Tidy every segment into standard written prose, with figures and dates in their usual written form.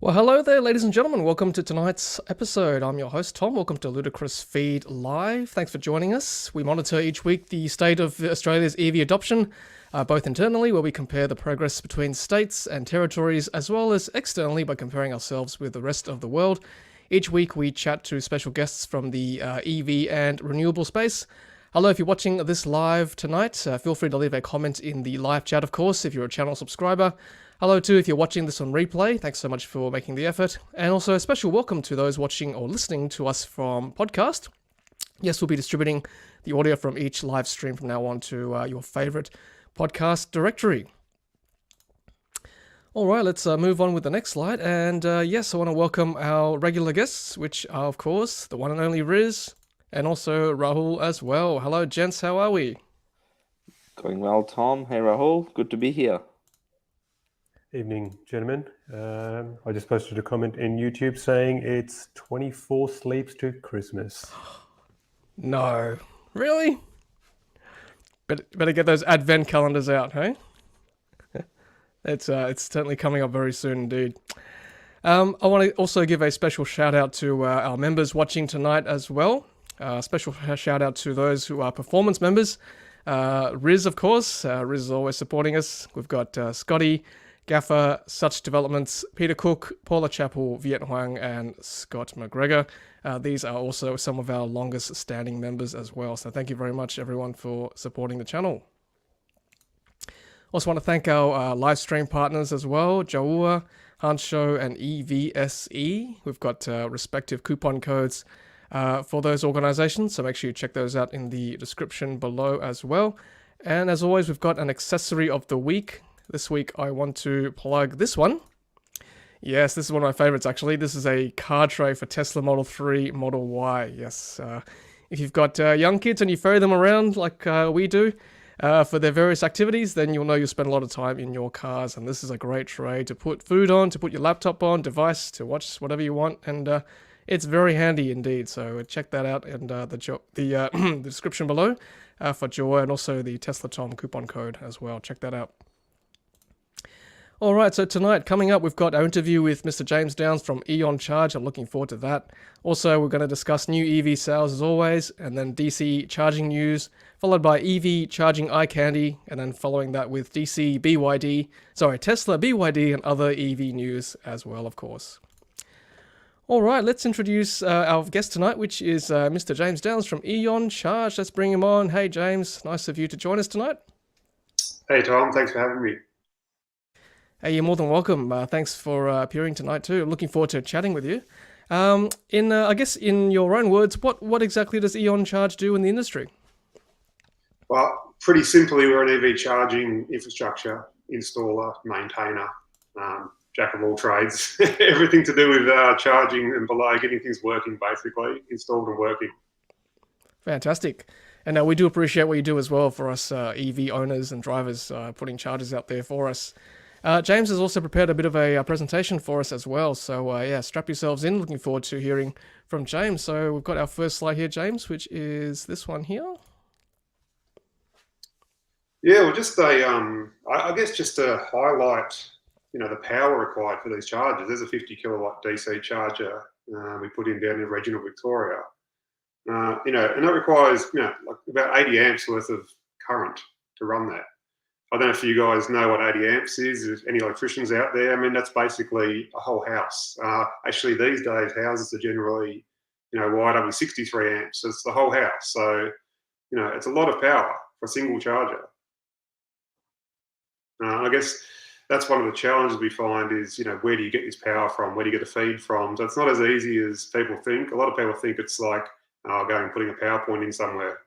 Well, hello there, ladies and gentlemen. Welcome to tonight's episode. I'm your host, Tom. Welcome to Ludicrous Feed Live. Thanks for joining us. We monitor each week the state of Australia's EV adoption, both internally, where we compare the progress between states and territories, as well as externally by comparing ourselves with the rest of the world. Each week, we chat to special guests from the EV and renewable space. Hello, if you're watching this live tonight, feel free to leave a comment in the live chat, of course, if you're a channel subscriber. Hello too if you're watching this on replay, thanks so much for making the effort. And also a special welcome to those watching or listening to us from podcast. Yes, we'll be distributing the audio from each live stream from now on to your favorite podcast directory. All right, let's move on with the next slide. And yes, I want to welcome our regular guests, which are, of course, the one and only Riz, and also Rahul as well. Hello, gents, how are we? Going well, Tom. Hey, Rahul. Good to be here. Evening, gentlemen. I just posted a comment in YouTube saying it's 24 sleeps to Christmas. No. Really? Better get those advent calendars out, hey? It's certainly coming up very soon indeed. I want to also give a special shout out to our members watching tonight as well. Special shout out to those who are performance members. Riz, of course. Riz is always supporting us. We've got Scotty, Gaffer, Such Developments, Peter Cook, Paula Chappell, Viet Huang, and Scott McGregor. These are also some of our longest standing members as well. So thank you very much, everyone, for supporting the channel. Also want to thank our live stream partners as well, Jaua, Hansho, and EVSE. We've got respective coupon codes for those organizations, so make sure you check those out in the description below as well. And as always, we've got an accessory of the week. This week, I want to plug this one. Yes, this is one of my favorites, actually. This is a card tray for Tesla Model 3, Model Y. Yes, if you've got young kids and you ferry them around like we do for their various activities, then you'll know you'll spend a lot of time in your cars. And this is a great tray to put food on, to put your laptop on, device, to watch whatever you want. And it's very handy indeed. So check that out in the description below for Joy, and also the Tesla Tom coupon code as well. Check that out. All right, so tonight, coming up, we've got our interview with Mr. James Downs from EON Charge. I'm looking forward to that. Also, we're going to discuss new EV sales as always, and then DC charging news, followed by EV charging eye candy, and then following that with Tesla BYD, and other EV news as well, of course. All right, let's introduce our guest tonight, which is Mr. James Downs from EON Charge. Let's bring him on. Hey, James, nice of you to join us tonight. Hey, Tom, thanks for having me. Hey, you're more than welcome. Thanks for appearing tonight too. I'm looking forward to chatting with you. I guess in your own words, what exactly does EON Charge do in the industry? Well, pretty simply, we're an EV charging infrastructure installer, maintainer, jack of all trades. Everything to do with charging and below, getting things working, basically, installed and working. Fantastic. And we do appreciate what you do as well for us EV owners and drivers, putting chargers out there for us. James has also prepared a bit of a presentation for us as well. So yeah, strap yourselves in. Looking forward to hearing from James. So we've got our first slide here, James, which is this one here. Yeah, well, just I guess just to highlight, the power required for these chargers. There's a 50 kilowatt DC charger we put in down in regional Victoria. And that requires, like about 80 amps worth of current to run that. I don't know if you guys know what 80 amps is, if any electricians out there. I mean, that's basically a whole house. Actually, these days, houses are generally, wired up with 63 amps. So it's the whole house. So, it's a lot of power for a single charger. I guess that's one of the challenges we find is, where do you get this power from? Where do you get the feed from? So it's not as easy as people think. A lot of people think it's like, going and putting a PowerPoint in somewhere,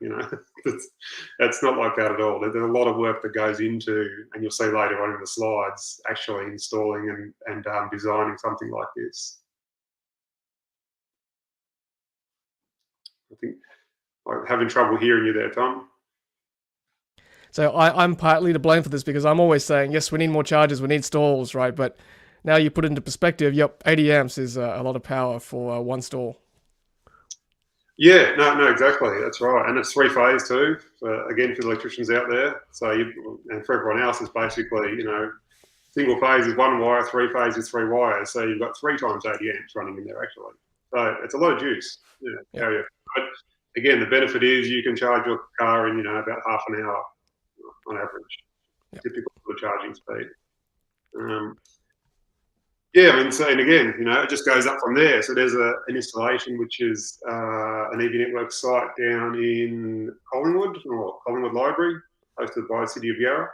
That's not like that at all. There's a lot of work that goes into, and you'll see later on in the slides, actually installing and designing something like this. I think I'm having trouble hearing you there, Tom. So I'm partly to blame for this because I'm always saying, yes, we need more chargers, we need stalls, right? But now you put it into perspective, yep, 80 amps is a lot of power for one stall. Yeah, no, exactly. That's right. And it's three-phase too, again, for the electricians out there. So, and for everyone else, it's basically, single phase is 1 wire, 3 phase is 3 wires. So you've got 3 times 80 amps running in there actually. So it's a lot of juice. But again, the benefit is you can charge your car in about half an hour on average. Typical for the charging speed. And again, it just goes up from there. So there's an installation which is an EV Network site down in Collingwood Library, hosted by the City of Yarra.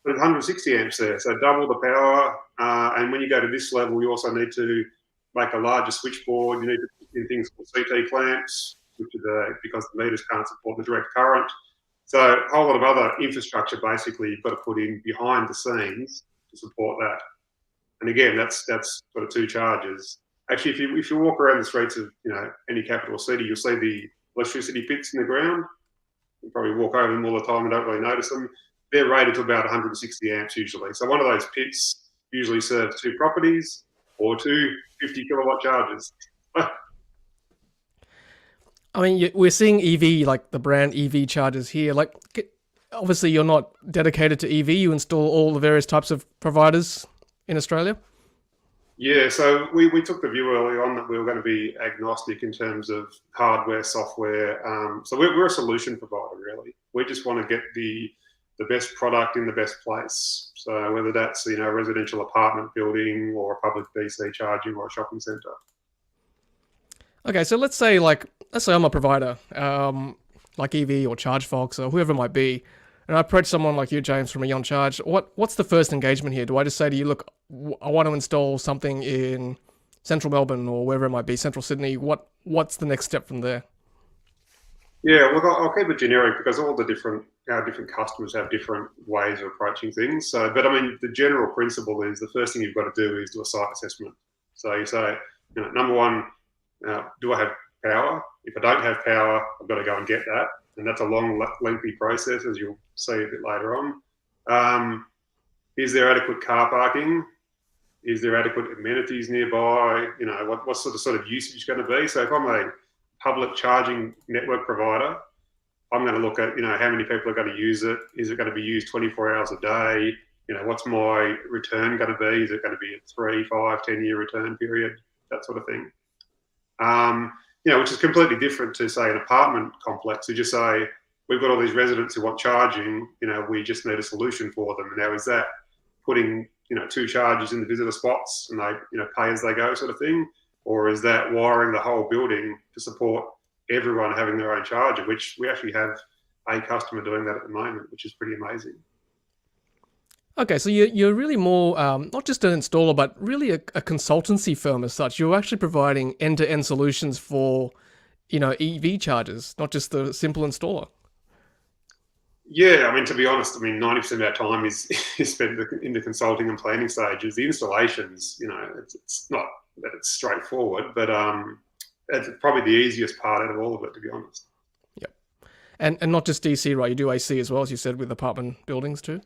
But it's 160 amps there, so double the power. And when you go to this level, you also need to make a larger switchboard. You need to put in things called CT clamps, which is because the meters can't support the direct current. So a whole lot of other infrastructure basically you've got to put in behind the scenes to support that. And again, that's sort of 2 charges. Actually, if you walk around the streets of any capital city, you'll see the electricity pits in the ground. You probably walk over them all the time and don't really notice them. They're rated to about 160 amps usually. So one of those pits usually serves 2 properties or 2 50 kilowatt chargers. I mean, we're seeing EV, like the brand EV chargers here. Like, obviously, you're not dedicated to EV. You install all the various types of providers in Australia? Yeah, so we took the view early on that we were going to be agnostic in terms of hardware, software. So we're a solution provider, really. We just want to get the best product in the best place. So whether that's a residential apartment building or a public DC charging or a shopping centre. Okay, so let's say I'm a provider, like EV or ChargeFox or whoever it might be, and I approach someone like you, James, from EON Charge. What's the first engagement here? Do I just say to you, look, I want to install something in central Melbourne or wherever it might be, central Sydney. What's the next step from there? Yeah, look, I'll keep it generic because all the different customers have different ways of approaching things. So, but I mean, the general principle is the first thing you've got to do is do a site assessment. So you say, number one, do I have power? If I don't have power, I've got to go and get that. And that's a long, lengthy process, as you'll see a bit later on. Is there adequate car parking? Is there adequate amenities nearby? What's sort of usage going to be? So if I'm a public charging network provider, I'm going to look at, how many people are going to use it? Is it going to be used 24 hours a day? What's my return going to be? Is it going to be a 3, 5, 10-year return period? That sort of thing. Which is completely different to, say, an apartment complex. You just say, we've got all these residents who want charging, we just need a solution for them. Now, is that putting, 2 chargers in the visitor spots and they, pay as they go sort of thing? Or is that wiring the whole building to support everyone having their own charger, which we actually have a customer doing that at the moment, which is pretty amazing. Okay, so you're really more, not just an installer, but really a consultancy firm as such. You're actually providing end-to-end solutions for, EV chargers, not just the simple installer. Yeah, I mean, to be honest, 90% of our time is spent in the consulting and planning stages. The installations, it's not that it's straightforward, but it's probably the easiest part out of all of it, to be honest. Yep. And not just DC, right? You do AC as well, as you said, with apartment buildings too?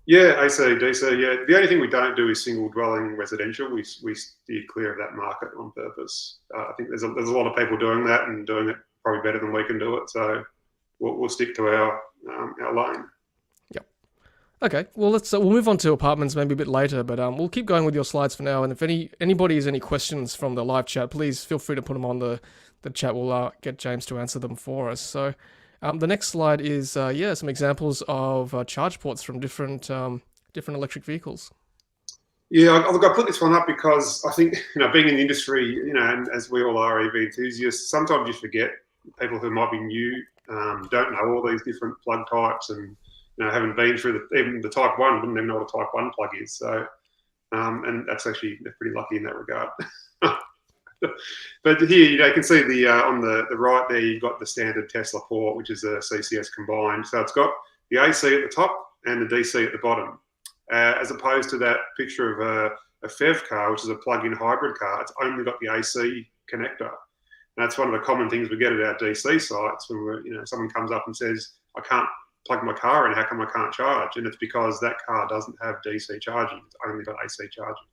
Yeah, AC, DC, yeah. The only thing we don't do is single dwelling residential. We steer clear of that market on purpose. I think there's a lot of people doing that and doing it probably better than we can do it. So we'll stick to our lane. Yep. Okay. Well, we'll move on to apartments maybe a bit later, but we'll keep going with your slides for now. And if anybody has any questions from the live chat, please feel free to put them on the chat. We'll get James to answer them for us. So. The next slide is, some examples of charge ports from different electric vehicles. Yeah, I put this one up because I think, being in the industry, and as we all are EV enthusiasts, sometimes you forget people who might be new, don't know all these different plug types and, haven't been through even the Type 1, wouldn't even know what a Type 1 plug is. So, and that's actually, they're pretty lucky in that regard. But here, you can see on the right there, you've got the standard Tesla port, which is a CCS combined. So it's got the AC at the top and the DC at the bottom, as opposed to that picture of a PHEV car, which is a plug-in hybrid car. It's only got the AC connector. And that's one of the common things we get at our DC sites when someone comes up and says, "I can't plug my car in. How come I can't charge?" And it's because that car doesn't have DC charging. It's only got AC charging.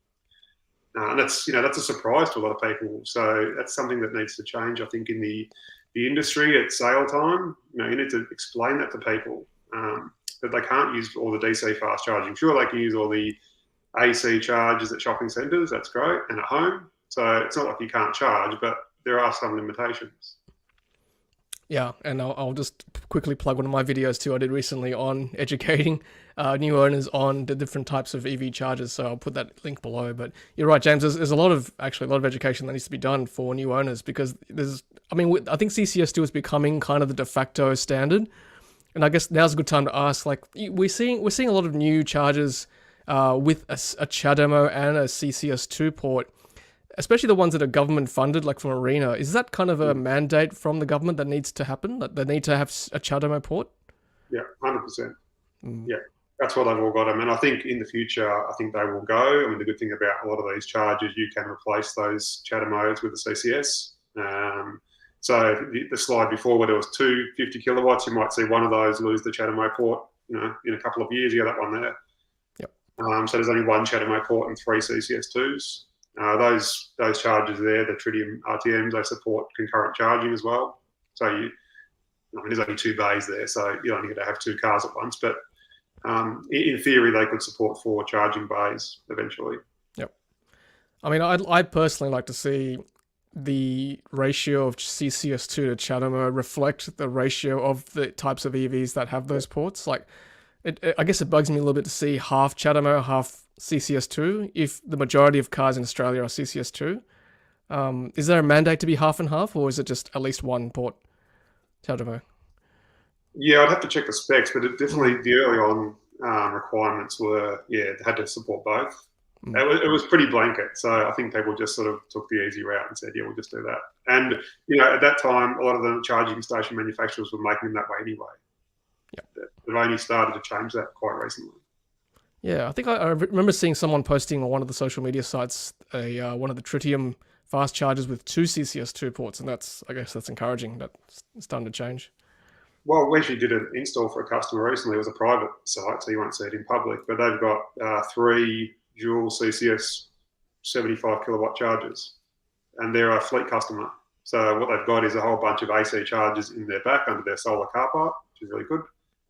And that's a surprise to a lot of people. So that's something that needs to change, I think, in the industry at sale time. You need to explain that to people, that they can't use all the DC fast charging. Sure, they can use all the AC charges at shopping centres, that's great, and at home. So it's not like you can't charge, but there are some limitations. Yeah, and I'll just quickly plug one of my videos too I did recently on educating new owners on the different types of EV chargers, so I'll put that link below. But you're right, James, there's a lot of education that needs to be done for new owners, because I think CCS2 is becoming kind of the de facto standard, and I guess now's a good time to ask, like, we're seeing a lot of new chargers with a CHAdeMO and a CCS2 port, especially the ones that are government funded, like from Arena. Is that kind of a mandate from the government that needs to happen, that they need to have a CHAdeMO port? Yeah, 100%. Yeah, that's what they've all got. I mean, I think in the future, I think they will go. I mean, the good thing about a lot of these chargers, you can replace those CHAdeMOs with the CCS. So the slide before where there was 250 kilowatts, you might see one of those lose the CHAdeMO port, in a couple of years. You got that one there. Yep. So there's only one CHAdeMO port and 3 CCS2s. Those chargers there, the Tritium RTMs, they support concurrent charging as well. So there's only 2 bays there, so you only get to have 2 cars at once. But in theory, they could support 4 charging bays eventually. Yep. I mean, I'd personally like to see the ratio of CCS2 to CHAdeMO reflect the ratio of the types of EVs that have those ports. Like, I guess it bugs me a little bit to see half CHAdeMO, half CCS2 if the majority of cars in Australia are CCS2. Is there a mandate to be half and half, or is it just at least one port CHAdeMO? Yeah, I'd have to check the specs, but it definitely the early on requirements were, it had to support both. It was pretty blanket, so I think people just sort of took the easy route and said, we'll just do that. And at that time, a lot of the charging station manufacturers were making them that way anyway. Yeah, they've only started to change that quite recently. Yeah, I think I remember seeing someone posting on one of the social media sites one of the Tritium fast chargers with 2 CCS2 ports, and I guess that's encouraging. That's starting to change. Well, we actually did an install for a customer recently. It was a private site, so you won't see it in public, but they've got 3 dual CCS 75 kilowatt chargers, and they're a fleet customer. So what they've got is a whole bunch of AC chargers in their back under their solar car park, which is really good.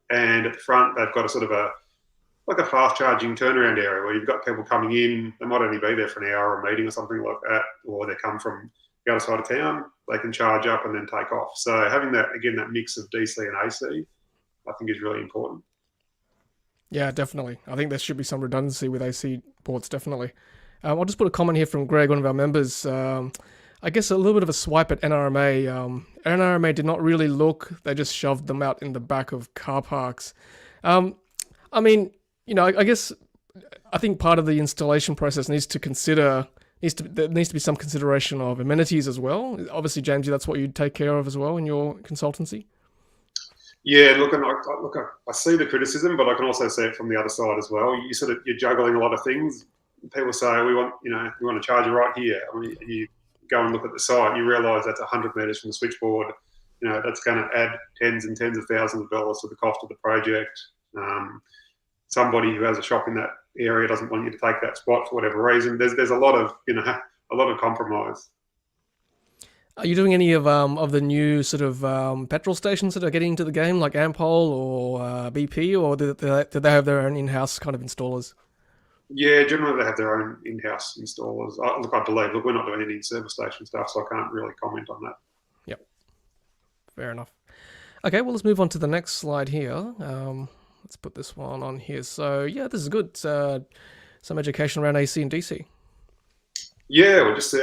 And at the front, they've got a sort of a fast charging turnaround area where you've got people coming in. They might only be there for an hour or a meeting or something like that, or they come from the other side of town. They can charge up and then take off. So having that mix of DC and AC, I think is really important. Yeah, definitely. I think there should be some redundancy with AC ports, definitely. I'll just put a comment here from Greg, one of our members. I guess a little bit of a swipe at NRMA. NRMA did not really look. They just shoved them out in the back of car parks. I mean, I guess I think part of the installation process needs to be some consideration of amenities as well. Obviously, James, that's what you take care of as well in your consultancy. Yeah, look, I see the criticism, but I can also see it from the other side as well. You're juggling a lot of things. People say we want a charger right here. I mean, you go and look at the site, you realise that's 100 metres from the switchboard. That's going to add tens and tens of thousands of dollars to the cost of the project. Somebody who has a shop in that area doesn't want you to take that spot for whatever reason. There's a lot of compromise. Are you doing any of the new sort of petrol stations that are getting into the game, like Ampol or BP, or do they have their own in-house kind of installers? Yeah, generally they have their own in-house installers. I believe. Look, we're not doing any service station stuff, so I can't really comment on that. Yep. Fair enough. Okay, well, let's move on to the next slide here. Let's put this one on here. So, yeah, this is good. Some education around AC and DC. Yeah, well, just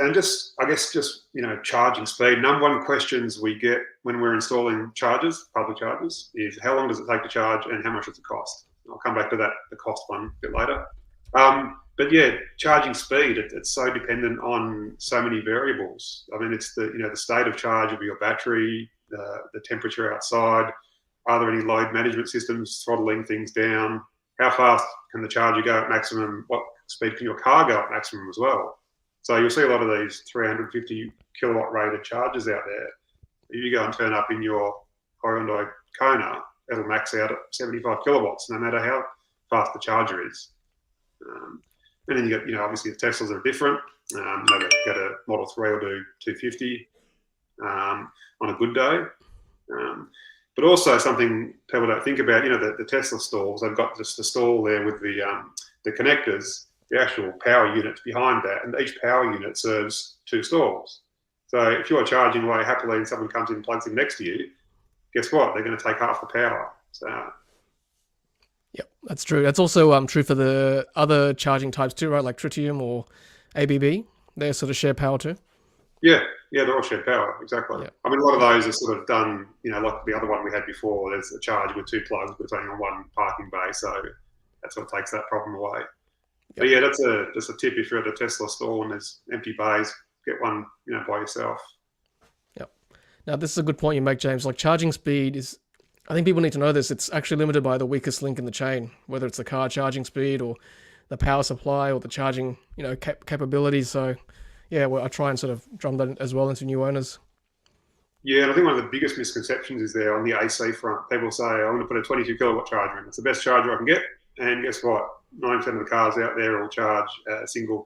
charging speed. Number one questions we get when we're installing chargers, public chargers, is how long does it take to charge and how much does it cost? I'll come back to that, the cost one, a bit later. But yeah, charging speed, it's so dependent on so many variables. I mean, it's the state of charge of your battery, the temperature outside. Are there any load management systems throttling things down? How fast can the charger go at maximum? What speed can your car go at maximum as well? So you'll see a lot of these 350 kilowatt rated chargers out there. If you go and turn up in your Hyundai Kona, it'll max out at 75 kilowatts, no matter how fast the charger is. And then you got, obviously the Teslas are different. Maybe get a Model 3 will do 250 on a good day. But also something people don't think about, the Tesla stalls, they've got just a stall there with the connectors. the actual power units behind that, and each power unit serves 2 stalls. So if you're charging away happily and someone comes in and plugs in next to you, guess what? They're going to take half the power. So Yep, that's true. That's also true for the other charging types too, right? Like tritium or ABB. They sort of share power too. yeah, they're all shared power, exactly. Yeah. I mean, a lot of those are sort of done, like the other one we had before. There's a charge with 2 plugs, but it's only on one parking bay, so that's what takes that problem away. Yep. But yeah, that's a tip if you're at a Tesla store and there's empty bays, get one, by yourself. Yep. Now this is a good point you make, James. Like charging speed is, I think people need to know this. It's actually limited by the weakest link in the chain, whether it's the car charging speed or the power supply or the charging, capabilities. So, yeah, well, I try and sort of drum that as well into new owners. Yeah, and I think one of the biggest misconceptions is there on the AC front. People say, I'm going to put a 22 kilowatt charger in. It's the best charger I can get. And guess what? 90% of the cars out there will charge a single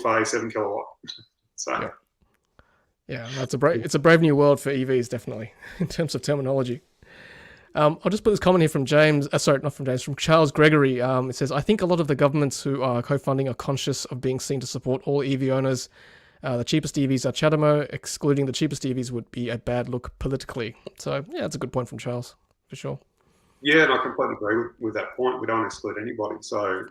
phase 7 kilowatt. So, yeah, it's a brave new world for EVs, definitely, in terms of terminology. I'll just put this comment here from James. Sorry, not from James, from Charles Gregory. It says, I think a lot of the governments who are co-funding are conscious of being seen to support all EV owners. The cheapest EVs are CHAdeMO. Excluding the cheapest EVs would be a bad look politically. So, yeah, that's a good point from Charles, for sure. Yeah, and I completely agree with that point. We don't exclude anybody. So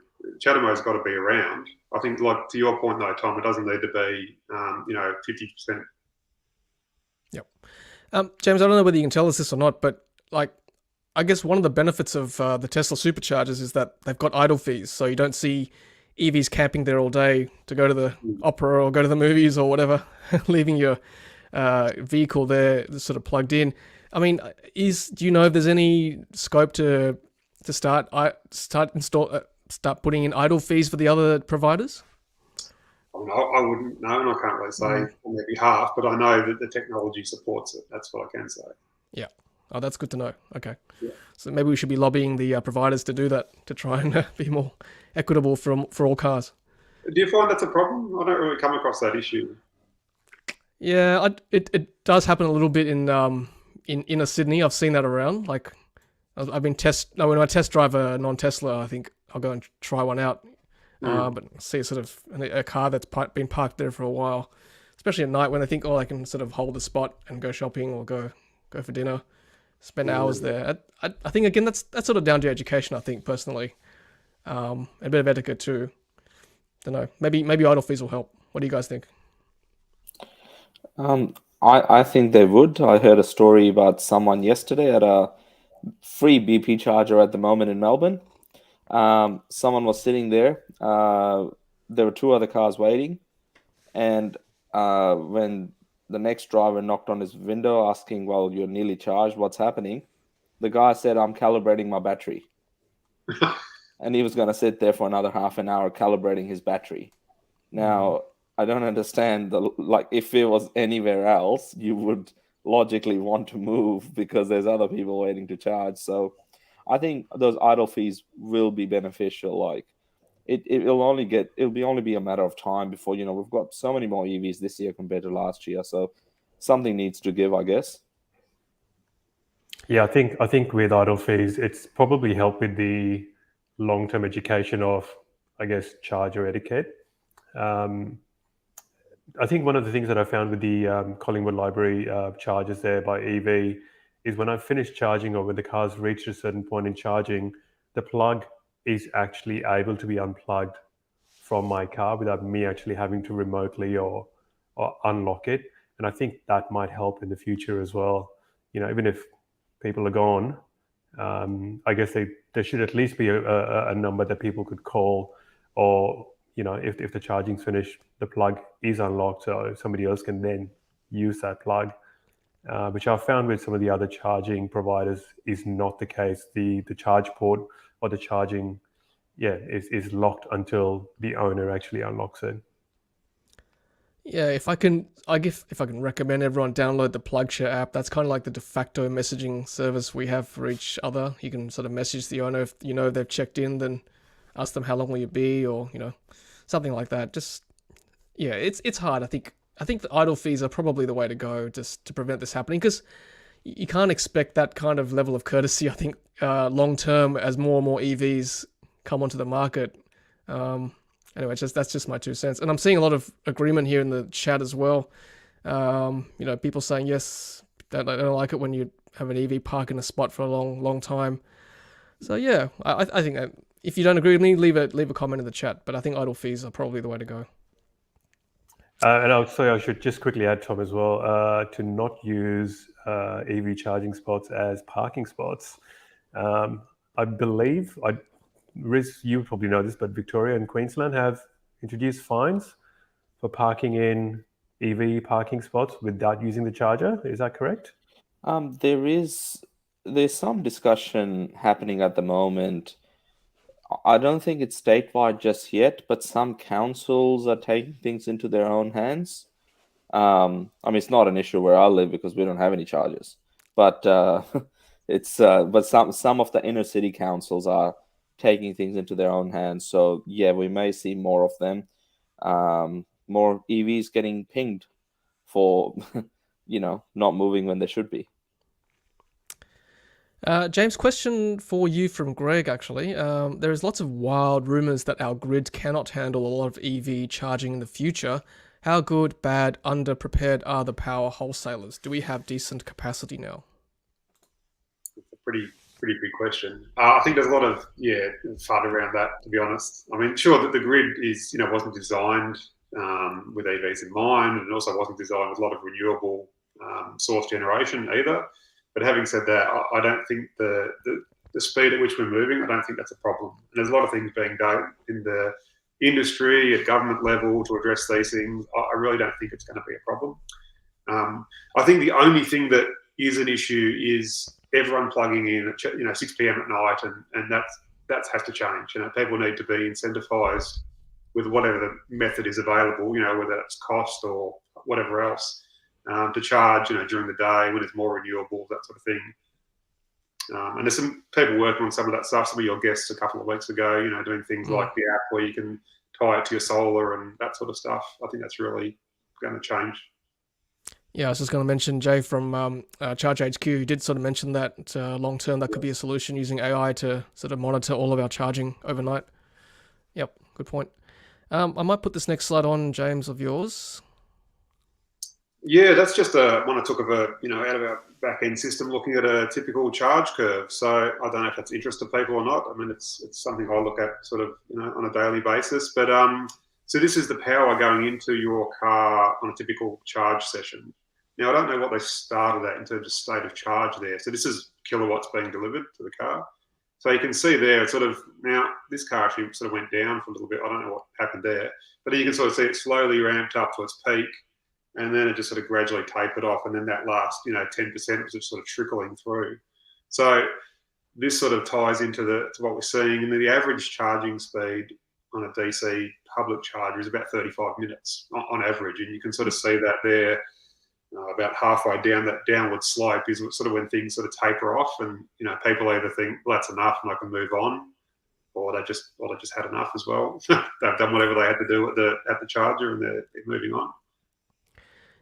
CHAdeMO's got to be around. I think, like to your point though, Tom, it doesn't need to be, 50%. Yep. James, I don't know whether you can tell us this or not, but like, I guess one of the benefits of the Tesla superchargers is that they've got idle fees, so you don't see EVs camping there all day to go to the opera or go to the movies or whatever, leaving your vehicle there sort of plugged in. I mean, do you know if there's any scope to start putting in idle fees for the other providers? I wouldn't know, and I can't really say on their behalf, but I know that the technology supports it. That's what I can say. Yeah. Oh, that's good to know. Okay. Yeah. So maybe we should be lobbying the providers to do that, to try and be more equitable for all cars. Do you find that's a problem? I don't really come across that issue. Yeah, it does happen a little bit in inner Sydney. I've seen that around. Like, when I test drive a non-Tesla, I think I'll go and try one out. But see sort of a car that's been parked there for a while, especially at night when they think, I can sort of hold the spot and go shopping or go for dinner, spend hours there. I think again that's sort of down to education. I think personally, a bit of etiquette too. Don't know. Maybe idle fees will help. What do you guys think? I think they would. I heard a story about someone yesterday at a free BP charger at the moment in Melbourne. Someone was sitting there. There were 2 other cars waiting, and when the next driver knocked on his window asking, well, you're nearly charged, what's happening? The guy said, I'm calibrating my battery. And he was going to sit there for another half an hour calibrating his battery. Now, I don't understand, if it was anywhere else, you would logically want to move because there's other people waiting to charge. So I think those idle fees will be beneficial. It'll only be a matter of time before, we've got so many more EVs this year compared to last year. So something needs to give, I guess. Yeah, I think with idle fees, it's probably helped with the long-term education of, I guess, charger etiquette. I think one of the things that I found with the Collingwood Library chargers there by EV is when I finished charging or when the car's reached a certain point in charging, the plug is actually able to be unplugged from my car without me actually having to remotely or unlock it. And I think that might help in the future as well. Even if people are gone, I guess there should at least be a number that people could call, or if the charging's finished, the plug is unlocked, so somebody else can then use that plug, which I've found with some of the other charging providers is not the case. The charge port or the charging, is locked until the owner actually unlocks it. Yeah, if I can recommend everyone download the PlugShare app. That's kind of like the de facto messaging service we have for each other. You can sort of message the owner if they've checked in, then ask them how long will you be, or something like that. Just it's hard. I think the idle fees are probably the way to go, just to prevent this happening, because you can't expect that kind of level of courtesy, I think, long term as more and more EVs come onto the market. Anyway, that's just my 2 cents. And I'm seeing a lot of agreement here in the chat as well. People saying yes, they don't like it when you have an EV park in a spot for a long time. So yeah, I think that if you don't agree with me, leave a comment in the chat. But I think idle fees are probably the way to go. And I should just quickly add, Tom, as well, to not use EV charging spots as parking spots. I believe, Riz, you probably know this, but Victoria and Queensland have introduced fines for parking in EV parking spots without using the charger. Is that correct? There's some discussion happening at the moment. I don't think it's statewide just yet, but some councils are taking things into their own hands. I mean, it's not an issue where I live because we don't have any chargers, but but some of the inner city councils are taking things into their own hands. So yeah, we may see more of them, more EVs getting pinged for not moving when they should be. James, question for you from Greg, actually. There is lots of wild rumors that our grid cannot handle a lot of EV charging in the future. How good, bad, underprepared are the power wholesalers? Do we have decent capacity now? It's a pretty big question. I think there's a lot of FUD around that, to be honest. I mean, sure that the grid is wasn't designed with EVs in mind, and it also wasn't designed with a lot of renewable source generation either. But having said that, I don't think the speed at which we're moving, I don't think that's a problem. And there's a lot of things being done in the industry at government level to address these things. I really don't think it's going to be a problem. I think the only thing that is an issue is everyone plugging in at 6 p.m. at night, and that has to change. People need to be incentivized with whatever the method is available, whether it's cost or whatever else. To charge, during the day when it's more renewable, that sort of thing. And there's some people working on some of that stuff. Some of your guests a couple of weeks ago, doing things like the app where you can tie it to your solar and that sort of stuff. I think that's really going to change. Yeah, I was just going to mention Jay from Charge HQ, who did sort of mention that long term that could be a solution using AI to sort of monitor all of our charging overnight. Yep, good point. I might put this next slide on, James, of yours. Yeah, that's just one I took of out of our back-end system, looking at a typical charge curve. So I don't know if that's interest to people or not. I mean, it's something I look at sort of on a daily basis. But so this is the power going into your car on a typical charge session. Now, I don't know what they started at in terms of state of charge there. So this is kilowatts being delivered to the car. So you can see there, now this car actually sort of went down for a little bit. I don't know what happened there, but you can sort of see it slowly ramped up to its peak. And then it just sort of gradually tapered off. And then that last, 10% was just sort of trickling through. So this sort of ties into to what we're seeing. And the average charging speed on a DC public charger is about 35 minutes on average. And you can sort of see that there about halfway down that downward slope is sort of when things sort of taper off. And, people either think, well, that's enough and I can move on. Or they just had enough as well. They've done whatever they had to do at the charger and they're moving on.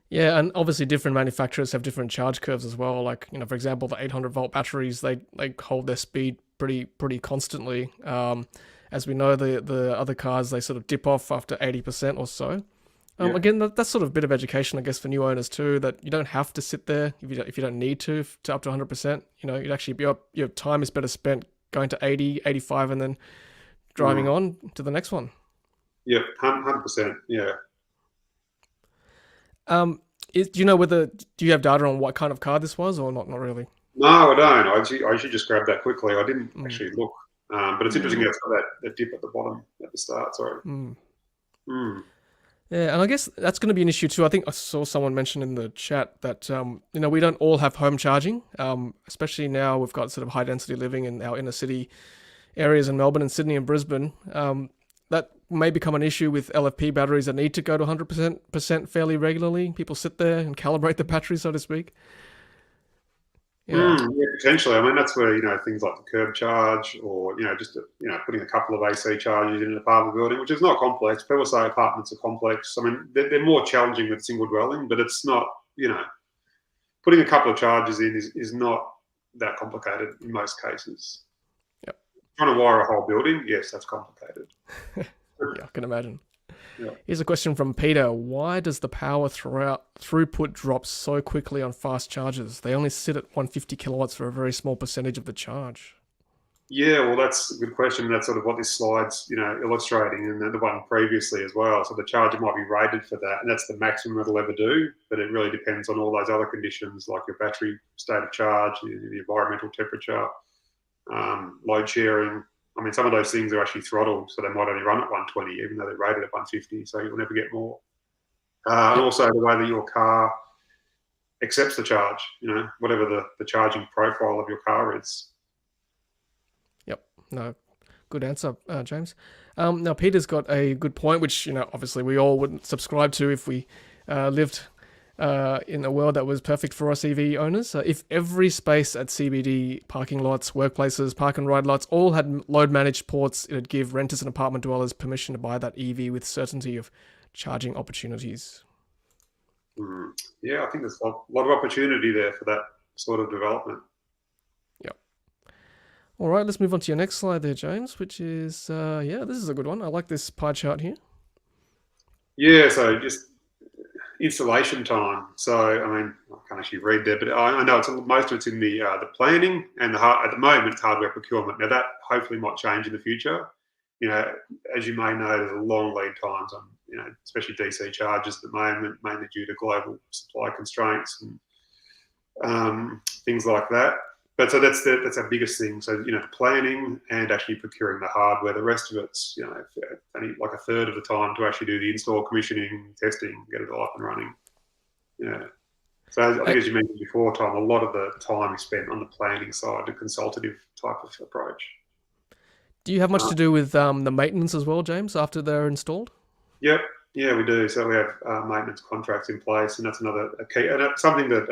Yeah, and obviously different manufacturers have different charge curves as well. Like, for example, the 800-volt batteries, they hold their speed pretty constantly. As we know, the other cars, they sort of dip off after 80% or so. Again, that's sort of a bit of education, I guess, for new owners too, that you don't have to sit there if you don't need to up to 100%. You'd actually your time is better spent going to 80, 85, and then driving on to the next one. Yeah, 100%. Yeah. Do you know do you have data on what kind of car this was or not really? No, I don't. I should just grab that quickly. I didn't actually look. But it's interesting it's got that dip at the bottom at the start. Sorry. Yeah, and I guess that's going to be an issue too. I think I saw someone mention in the chat that we don't all have home charging, especially now we've got sort of high density living in our inner city areas in Melbourne and Sydney and Brisbane. That may become an issue with LFP batteries that need to go to 100% fairly regularly. People sit there and calibrate the battery, so to speak. Yeah, potentially. I mean, that's where things like the curb charge, or just putting a couple of AC chargers in an apartment building, which is not complex. People say apartments are complex. I mean, they're more challenging with single dwelling, but it's not. Putting a couple of chargers in is not that complicated in most cases. Yep. Trying to wire a whole building, yes, that's complicated. Yeah. can imagine. Yeah. Here's a question from Peter. Why does the power throughput drop so quickly on fast chargers? They only sit at 150 kilowatts for a very small percentage of the charge. Yeah, well, that's a good question. That's sort of what this slide's, illustrating, and then the one previously as well. So the charger might be rated for that, and that's the maximum it'll ever do. But it really depends on all those other conditions, like your battery state of charge, the environmental temperature, load sharing. I mean, some of those things are actually throttled, so they might only run at 120, even though they're rated at 150. So you'll never get more. And also the way that your car accepts the charge, whatever the charging profile of your car is. No, good answer, James. Now, Peter's got a good point, which, obviously we all wouldn't subscribe to if we lived in a world that was perfect for us EV owners. If every space at CBD parking lots, workplaces, park and ride lots all had load managed ports, it'd give renters and apartment dwellers permission to buy that EV with certainty of charging opportunities. Yeah, I think there's a lot of opportunity there for that sort of development. All right, let's move on to your next slide there, James, which is, this is a good one. I like this pie chart here. Yeah, so just installation time. So, I mean, I can't actually read there, but I know most of it's in the planning and at the moment, it's hardware procurement. Now, that hopefully might change in the future. As you may know, there's a long lead times on, especially DC chargers at the moment, mainly due to global supply constraints and things like that. But so that's our biggest thing. So, planning and actually procuring the hardware. The rest of it's, only like a third of the time to actually do the install, commissioning, testing, get it all up and running. Yeah. So I think, as you mentioned before, Tom, a lot of the time is spent on the planning side, the consultative type of approach. Do you have much to do with the maintenance as well, James, after they're installed? Yep. Yeah, we do. So we have maintenance contracts in place, and that's another key. And it's something that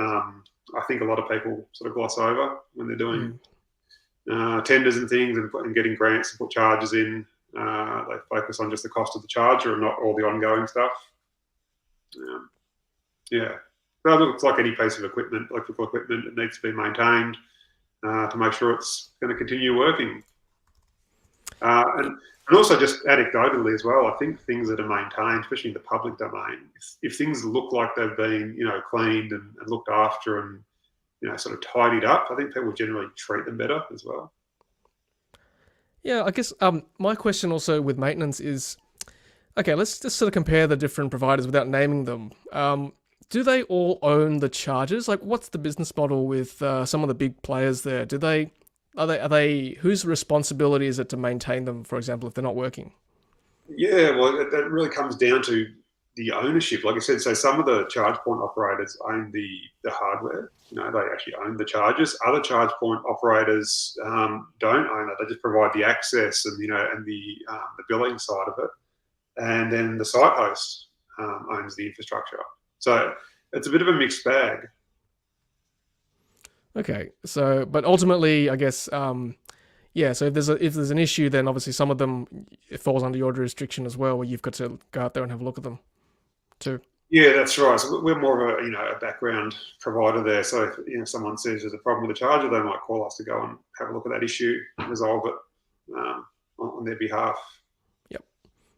I think a lot of people sort of gloss over when they're doing tenders and things and getting grants to put chargers in. They focus on just the cost of the charger and not all the ongoing stuff. Yeah. So look, it's like any piece of equipment, electrical equipment, it needs to be maintained to make sure it's going to continue working. And also just anecdotally as well, I think things that are maintained, especially in the public domain, if things look like they've been, cleaned and looked after and, sort of tidied up, I think people generally treat them better as well. Yeah, I guess my question also with maintenance is, okay, let's just sort of compare the different providers without naming them. Do they all own the chargers? Like, what's the business model with some of the big players there? Are they whose responsibility is it to maintain them, for example, if they're not working? Yeah, well, that really comes down to the ownership. Like I said, so some of the charge point operators own the hardware. They actually own the chargers. Other charge point operators don't own it. They just provide the access and and the billing side of it. And then the site host owns the infrastructure. So it's a bit of a mixed bag. Okay, so but ultimately, I guess, so if there's an issue, then obviously some of them it falls under your jurisdiction as well, where you've got to go out there and have a look at them, too. Yeah, that's right. So we're more of a background provider there. So if someone says there's a problem with the charger, they might call us to go and have a look at that issue, resolve it on their behalf. Yep.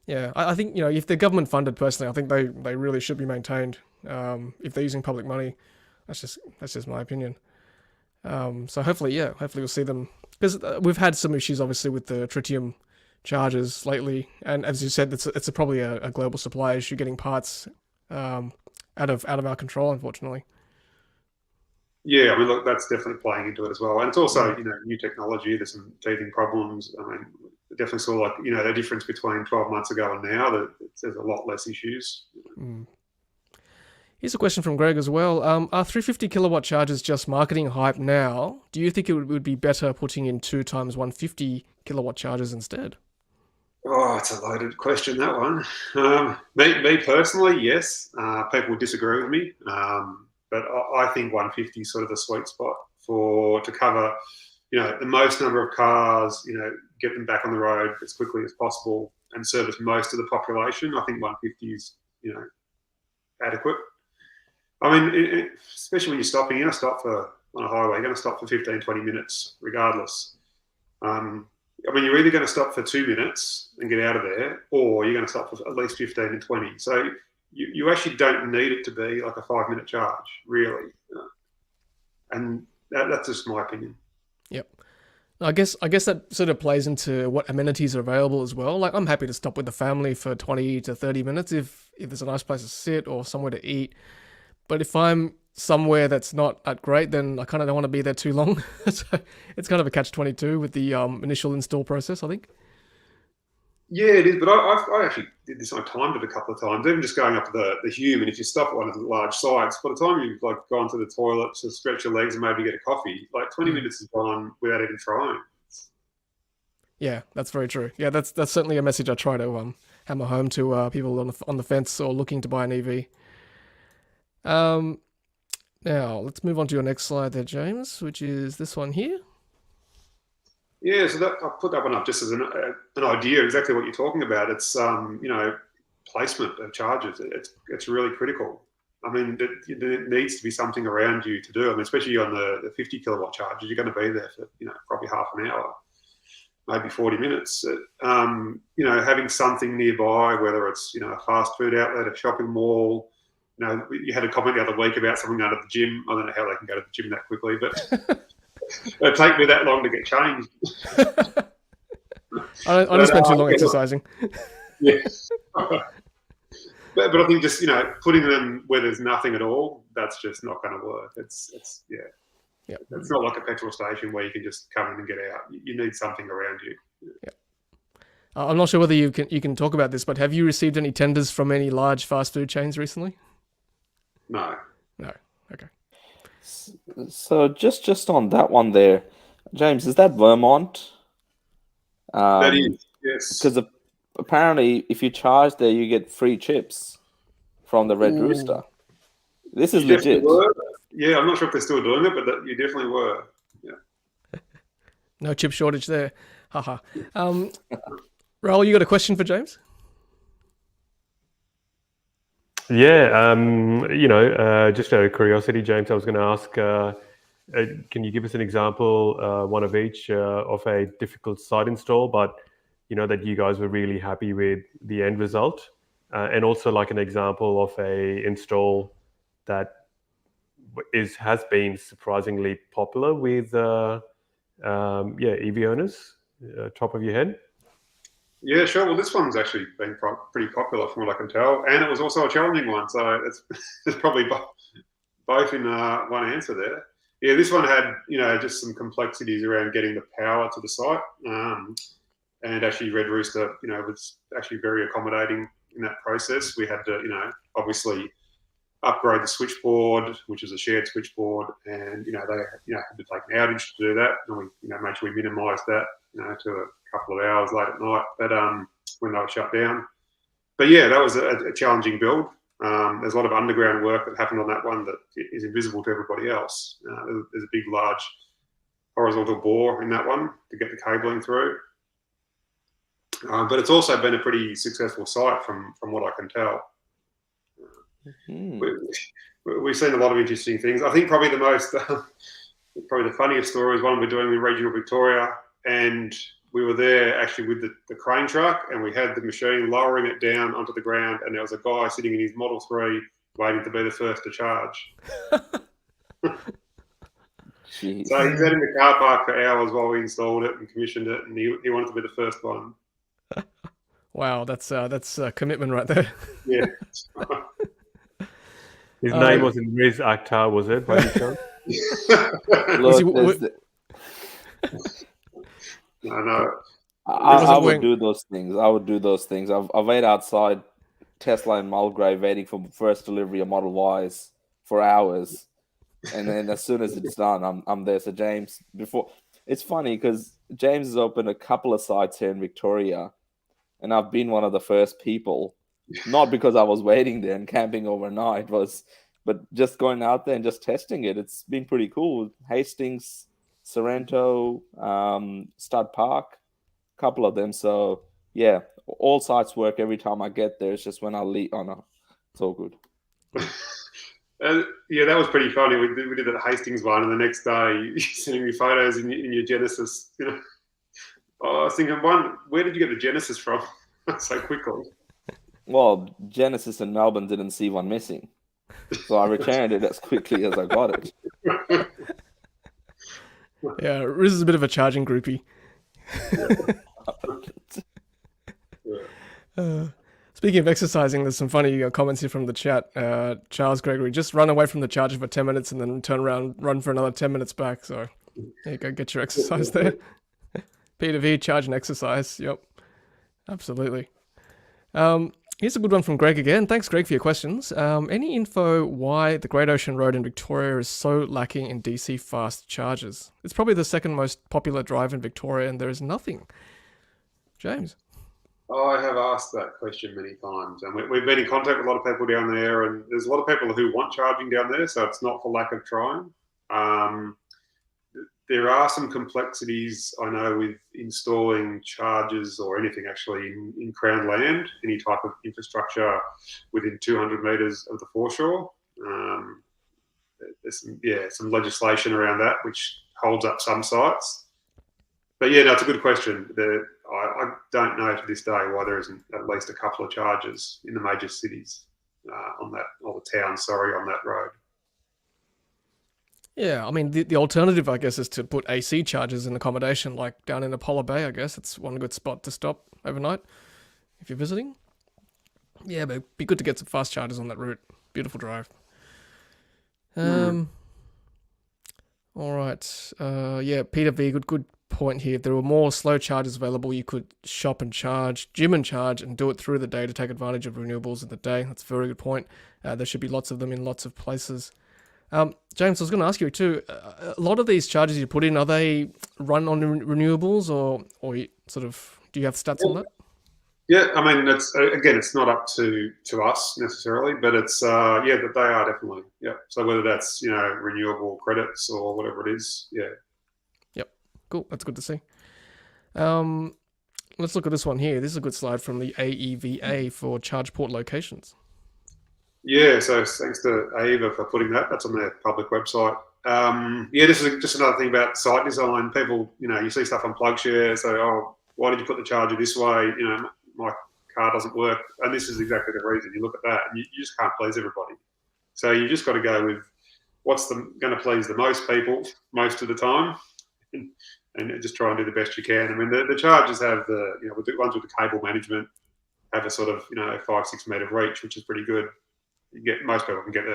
Yeah, I think if they're government funded, personally, I think they really should be maintained. If they're using public money, that's just my opinion. So hopefully we'll see them, because we've had some issues obviously with the tritium chargers lately, and as you said, it's probably a global supply issue, getting parts out of our control, unfortunately. Yeah, I mean, look, that's definitely playing into it as well, and it's also new technology. There's some teething problems. I mean, definitely saw the difference between 12 months ago and now. That there's a lot less issues. Here's a question from Greg as well. Are 350 kilowatt chargers just marketing hype now? Do you think it would be better putting in 2 times 150 kilowatt chargers instead? Oh, it's a loaded question, that one. Me personally, yes. People would disagree with me, but I think 150 is sort of the sweet spot to cover, the most number of cars. Get them back on the road as quickly as possible and service most of the population. I think 150 is, adequate. I mean, especially when you're stopping, you're going to stop on a highway, you're going to stop for 15, 20 minutes regardless. I mean, you're either going to stop for 2 minutes and get out of there, or you're going to stop for at least 15 and 20. So you actually don't need it to be like a 5-minute charge, really. And that's just my opinion. Yep. I guess that sort of plays into what amenities are available as well. Like, I'm happy to stop with the family for 20 to 30 minutes if there's a nice place to sit or somewhere to eat. But if I'm somewhere that's not that great, then I kind of don't want to be there too long. So it's kind of a catch-22 with the initial install process, I think. Yeah, it is. But I actually did this. I timed it a couple of times. Even just going up to the Hume, and if you stop at one of the large sites, by the time you've like gone to the toilet to stretch your legs and maybe get a coffee, like 20 minutes is gone without even trying. Yeah, that's very true. Yeah, that's certainly a message I try to hammer home to people on the fence or looking to buy an EV. Now let's move on to your next slide there, James, which is this one here. Yeah, so I put that one up just as an idea, exactly what you're talking about. It's placement of chargers. It's really critical. I mean, there needs to be something around you to do. I mean, especially on the 50 kilowatt chargers, you're going to be there for probably half an hour, maybe 40 minutes. Having something nearby, whether it's a fast food outlet, a shopping mall. You had a comment the other week about someone going to the gym. I don't know how they can go to the gym that quickly, but it'd take me that long to get changed. I don't spend too long exercising. Yeah. But I think just putting them where there's nothing at all, that's just not going to work. It's not like a petrol station where you can just come in and get out. You need something around you. Yeah. I'm not sure whether you can talk about this, but have you received any tenders from any large fast food chains recently? No. Okay. So just on that one there, James, is that Vermont? That is, yes. Because apparently, if you charge there, you get free chips from the Red Rooster. This is legit. Yeah, I'm not sure if they're still doing it, but you definitely were. Yeah. No chip shortage there. Haha. Rahul, you got a question for James? Yeah, just out of curiosity, James, I was going to ask, can you give us an example, one of each, of a difficult site install, but that you guys were really happy with the end result, and also like an example of a install that has been surprisingly popular with EV owners, top of your head? Yeah, sure. Well, this one's actually been pretty popular from what I can tell, and it was also a challenging one. So it's probably both in one answer there. Yeah, this one had just some complexities around getting the power to the site, and actually Red Rooster was actually very accommodating in that process. We had to obviously upgrade the switchboard, which is a shared switchboard, and they had to take an outage to do that, and we made sure we minimised that to a couple of hours late at night, but when they were shut down. But yeah, that was a challenging build. There's a lot of underground work that happened on that one that is invisible to everybody else. There's a big, large horizontal bore in that one to get the cabling through. But it's also been a pretty successful site from what I can tell. We've seen a lot of interesting things. I think probably the most, probably the funniest story is one we're doing in regional Victoria, and we were there actually with the crane truck, and we had the machine lowering it down onto the ground, and there was a guy sitting in his Model 3 waiting to be the first to charge. Jeez. So he sat in the car park for hours while we installed it and commissioned it, and he wanted to be the first one. Wow, that's commitment right there. Yeah. His name wasn't Riz Akhtar, was it, by any chance? No. I would do those things. I've waited outside Tesla in Mulgrave waiting for first delivery of Model Ys for hours, and then as soon as it's done, I'm there. So James, it's funny because James has opened a couple of sites here in Victoria, and I've been one of the first people. Not because I was waiting there and camping overnight, but just going out there and just testing it. It's been pretty cool. Hastings, Sorrento, Stud Park, a couple of them. So yeah, all sites work every time I get there. It's just when I leave. Oh no, it's all good. Yeah, that was pretty funny. We did the Hastings one, and the next day you're sending me photos in your Genesis, I was thinking, where did you get the Genesis from so quickly? Well, Genesis in Melbourne didn't see one missing, so I returned it as quickly as I got it. Yeah, Riz is a bit of a charging groupie. Speaking of exercising, there's some funny comments here from the chat. Charles Gregory, just run away from the charger for 10 minutes and then turn around, run for another 10 minutes back. So there you go, get your exercise there. Peter V, charge and exercise. Yep, absolutely. Here's a good one from Greg again. Thanks, Greg, for your questions. Any info why the Great Ocean Road in Victoria is so lacking in DC fast chargers? It's probably the second most popular drive in Victoria and there is nothing. James? I have asked that question many times, and we've been in contact with a lot of people down there, and there's a lot of people who want charging down there, so it's not for lack of trying. There are some complexities, I know, with installing chargers or anything actually in Crown land, any type of infrastructure within 200 metres of the foreshore. There's some legislation around that which holds up some sites. But yeah, no, it's a good question. I don't know to this day why there isn't at least a couple of chargers in the major cities on that road. Yeah, I mean, the alternative, I guess, is to put AC chargers in accommodation, like down in Apollo Bay, I guess. It's one good spot to stop overnight if you're visiting. Yeah, but it'd be good to get some fast chargers on that route. Beautiful drive. All right. Yeah, Peter V, good point here. If there were more slow chargers available, you could shop and charge, gym and charge, and do it through the day to take advantage of renewables in the day. That's a very good point. There should be lots of them in lots of places. James, I was going to ask you too, a lot of these chargers you put in, are they run on renewables or sort of, do you have stats on that? Yeah, I mean, it's not up to us necessarily, but it's, that they are definitely, yeah. So whether that's, renewable credits or whatever it is, yeah. Yep, cool, that's good to see. Let's look at this one here. This is a good slide from the AEVA for charge port locations. Yeah, so thanks to AEVA for putting that. That's on their public website. This is just another thing about site design. People, you see stuff on PlugShare, so, why did you put the charger this way? My car doesn't work. And this is exactly the reason. You look at that and you just can't please everybody. So you just got to go with what's going to please the most people most of the time and just try and do the best you can. I mean, the chargers have the ones with the cable management have a sort of, 5-6 metre reach, which is pretty good. Most people can get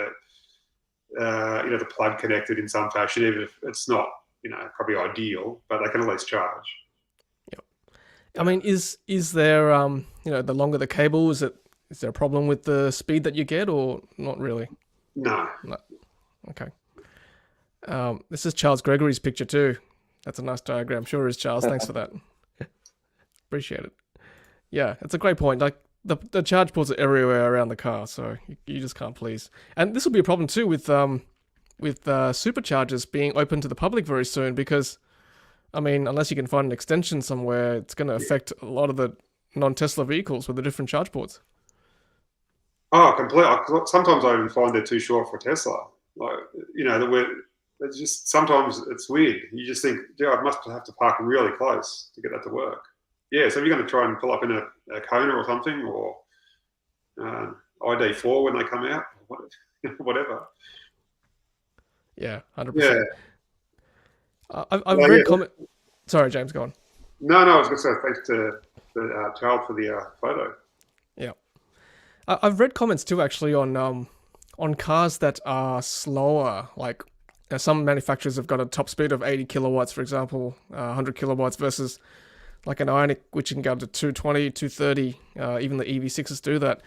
the plug connected in some fashion, even if it's not, probably ideal, but they can at least charge. Yep. I mean, is there the longer the cable, is there a problem with the speed that you get, or not really? No. Okay. This is Charles Gregory's picture too. That's a nice diagram. Sure is, Charles. Thanks for that. Appreciate it. Yeah, it's a great point. Like, the charge ports are everywhere around the car, so you just can't please. And this will be a problem too with superchargers being open to the public very soon, because, I mean, unless you can find an extension somewhere, it's going to affect a lot of the non-Tesla vehicles with the different charge ports. Oh, completely. Sometimes I even find they're too short for Tesla. Like, it's just, sometimes it's weird. You just think, I must have to park really close to get that to work. Yeah, so if you're going to try and pull up in a Kona or something, or ID4 when they come out, whatever. Yeah, 100%. Yeah. I've read comment. Sorry, James, go on. No, I was going to say thanks to Charles for the photo. Yeah, I've read comments too, actually, on cars that are slower. Like, some manufacturers have got a top speed of 80 kilowatts, for example, 100 kilowatts versus like an Ioniq, which can go up to 220, 230. Even the EV6s do that.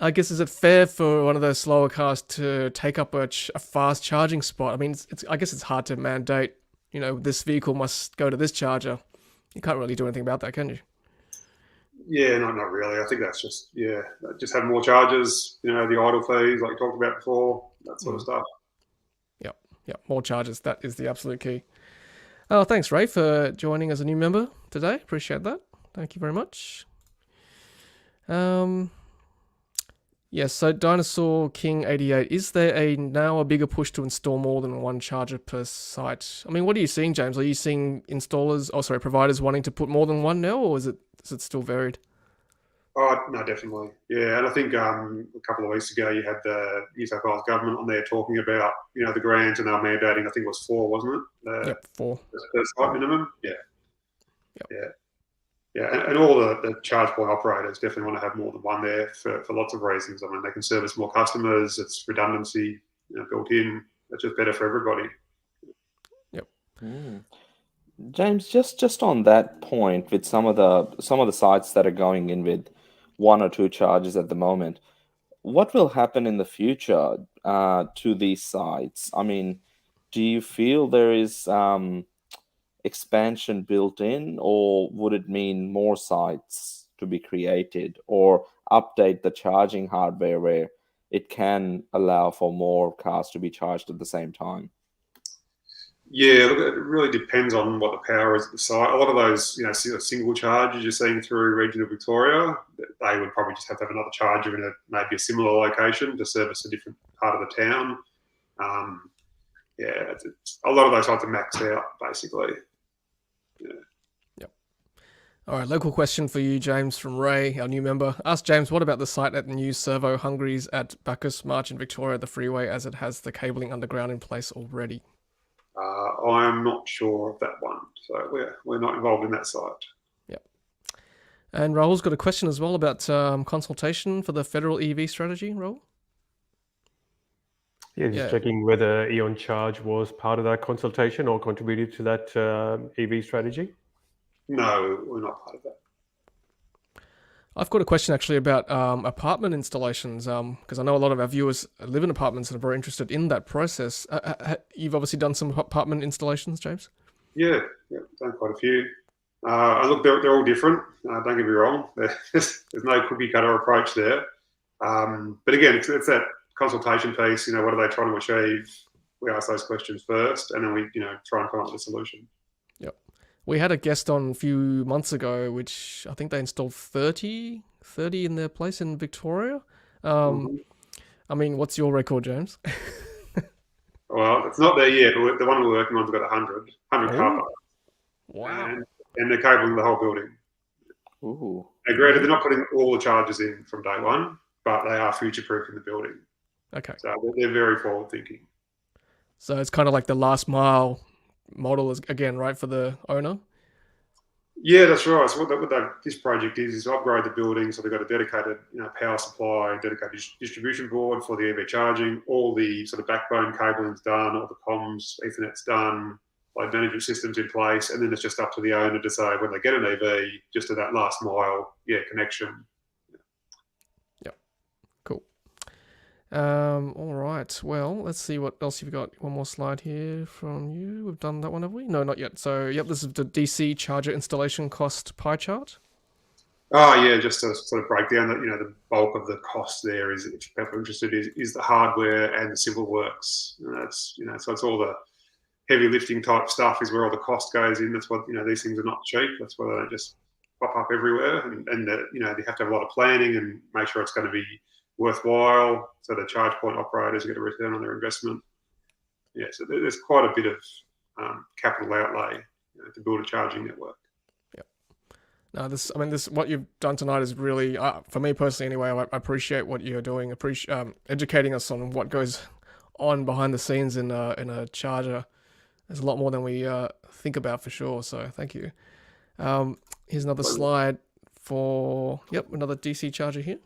I guess, is it fair for one of those slower cars to take up a fast charging spot? I mean, I guess it's hard to mandate, this vehicle must go to this charger. You can't really do anything about that, can you? Yeah, not really. I think that's just, just have more chargers, the idle fees like you talked about before, that sort of stuff. Yep, more chargers. That is the absolute key. Oh, thanks, Ray, for joining as a new member today. Appreciate that. Thank you very much. Yes, so Dinosaur King 88, is there now a bigger push to install more than one charger per site? I mean, what are you seeing, James? Are you seeing providers wanting to put more than one now, or is it still varied? Oh, no, definitely. Yeah, and I think a couple of weeks ago you had the New South Wales government on there talking about, the grants, and they were mandating, I think it was 4, wasn't it? Yep, 4. The site minimum. Yeah. Yep. Yeah. Yeah, and all the charge point operators definitely want to have more than one there for lots of reasons. I mean, they can service more customers. It's redundancy built in. It's just better for everybody. Yep. James, just on that point, with some of the sites that are going in with 1 or 2 charges at the moment, what will happen in the future to these sites? I mean, do you feel there is expansion built in, or would it mean more sites to be created, or update the charging hardware where it can allow for more cars to be charged at the same time? Yeah, look, it really depends on what the power is at the site. A lot of those, single charges you're seeing through regional Victoria, they would probably just have to have another charger in maybe a similar location to service a different part of the town. Yeah, it's a lot of those sites are maxed out, basically. Yeah. Yep. All right, local question for you, James, from Ray, our new member. Ask James, what about the site at the new Servo Hungries at Bacchus March in Victoria, the freeway, as it has the cabling underground in place already? I'm not sure of that one, so we're not involved in that site. Yep. And Rahul's got a question as well about consultation for the federal EV strategy, Rahul? Yeah, just checking whether EON Charge was part of that consultation or contributed to that EV strategy. No, we're not part of that. I've got a question actually about apartment installations, because I know a lot of our viewers live in apartments and are very interested in that process. You've obviously done some apartment installations, James? Yeah, done quite a few. Look, they're all different. Don't get me wrong. There's no cookie cutter approach there. But again, it's that consultation piece. What are they trying to achieve? We ask those questions first, and then we try and come up with a solution. We had a guest on a few months ago, which I think they installed 30 in their place in Victoria. I mean, what's your record, James? Well, it's not there yet. The one we're working on's got 100 car parks. Wow. And they're cabling the whole building. Ooh. Now, granted, they're not putting all the charges in from day one, but they are future-proofing the building. Okay. So they're very forward-thinking. So it's kind of like the last mile model is again, right, for the owner? Yeah, that's right. So what this project is upgrade the building. So they've got a dedicated power supply, dedicated distribution board for the EV charging. All the sort of backbone cabling's done, all the comms, Ethernet's done, load management systems in place, and then it's just up to the owner to say when they get an EV, just to that last mile, connection. Yep. Cool. All right. Well, let's see what else you've got. One more slide here from you. We've done that one, have we? No, not yet. So, yep, this is the DC charger installation cost pie chart. Oh yeah, just to sort of break down that the bulk of the cost there is, if people are interested, is the hardware and the civil works. And that's so it's all the heavy lifting type stuff is where all the cost goes in. That's what these things are not cheap. That's why they don't just pop up everywhere, and they have to have a lot of planning and make sure it's going to be worthwhile, so the charge point operators get a return on their investment. Yeah, so there's quite a bit of capital outlay to build a charging network. Yep. No, this what you've done tonight is really, for me personally anyway, I appreciate what you're doing. Educating us on what goes on behind the scenes in a charger. There's a lot more than we think about for sure. So thank you. Here's another slide for another DC charger here.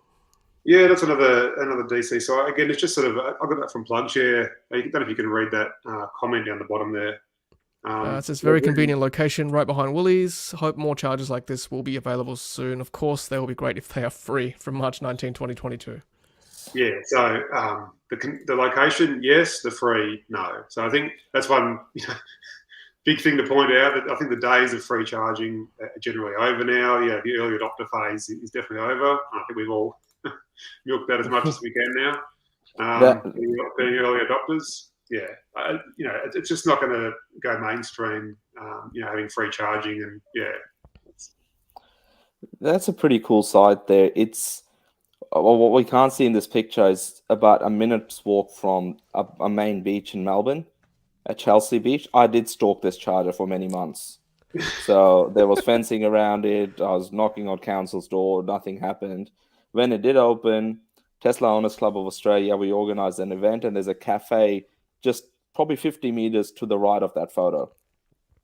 Yeah, that's another DC. So again, it's just sort of, I got that from Plugshare. I don't know if you can read that comment down the bottom there. It says very convenient location right behind Woolies. Hope more chargers like this will be available soon. Of course, they will be great if they are free from March 19, 2022. Yeah, so the location, yes. The free, no. So I think that's one big thing to point out. That I think the days of free charging are generally over now. Yeah, the early adopter phase is definitely over. I think we've all milk that as much as we can now. Being early adopters, it's just not going to go mainstream. Having free charging and that's a pretty cool site there. what we can't see in this picture is about a minute's walk from a main beach in Melbourne, at Chelsea Beach. I did stalk this charger for many months. So there was fencing around it. I was knocking on council's door. Nothing happened. When it did open, Tesla Owners Club of Australia, we organized an event, and there's a cafe just probably 50 meters to the right of that photo.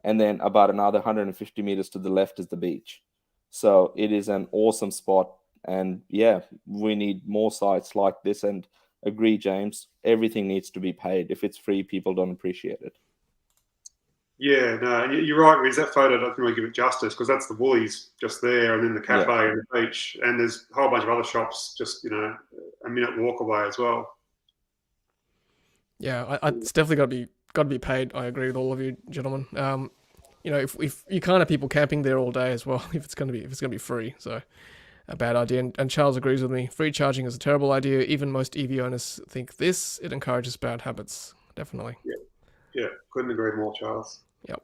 And then about another 150 meters to the left is the beach. So it is an awesome spot. And yeah, we need more sites like this. And agree, James, everything needs to be paid. If it's free, people don't appreciate it. Yeah, no, you're right, Riz. That photo doesn't really give it justice, because that's the Woolies just there, and then the cafe and the beach, and there's a whole bunch of other shops just, a minute walk away as well. Yeah, it's definitely got to be paid. I agree with all of you, gentlemen. If you can't have people camping there all day as well, if it's gonna be free, so a bad idea. And Charles agrees with me. Free charging is a terrible idea. Even most EV owners think this. It encourages bad habits. Definitely. Yeah, couldn't agree more, Charles. Yep.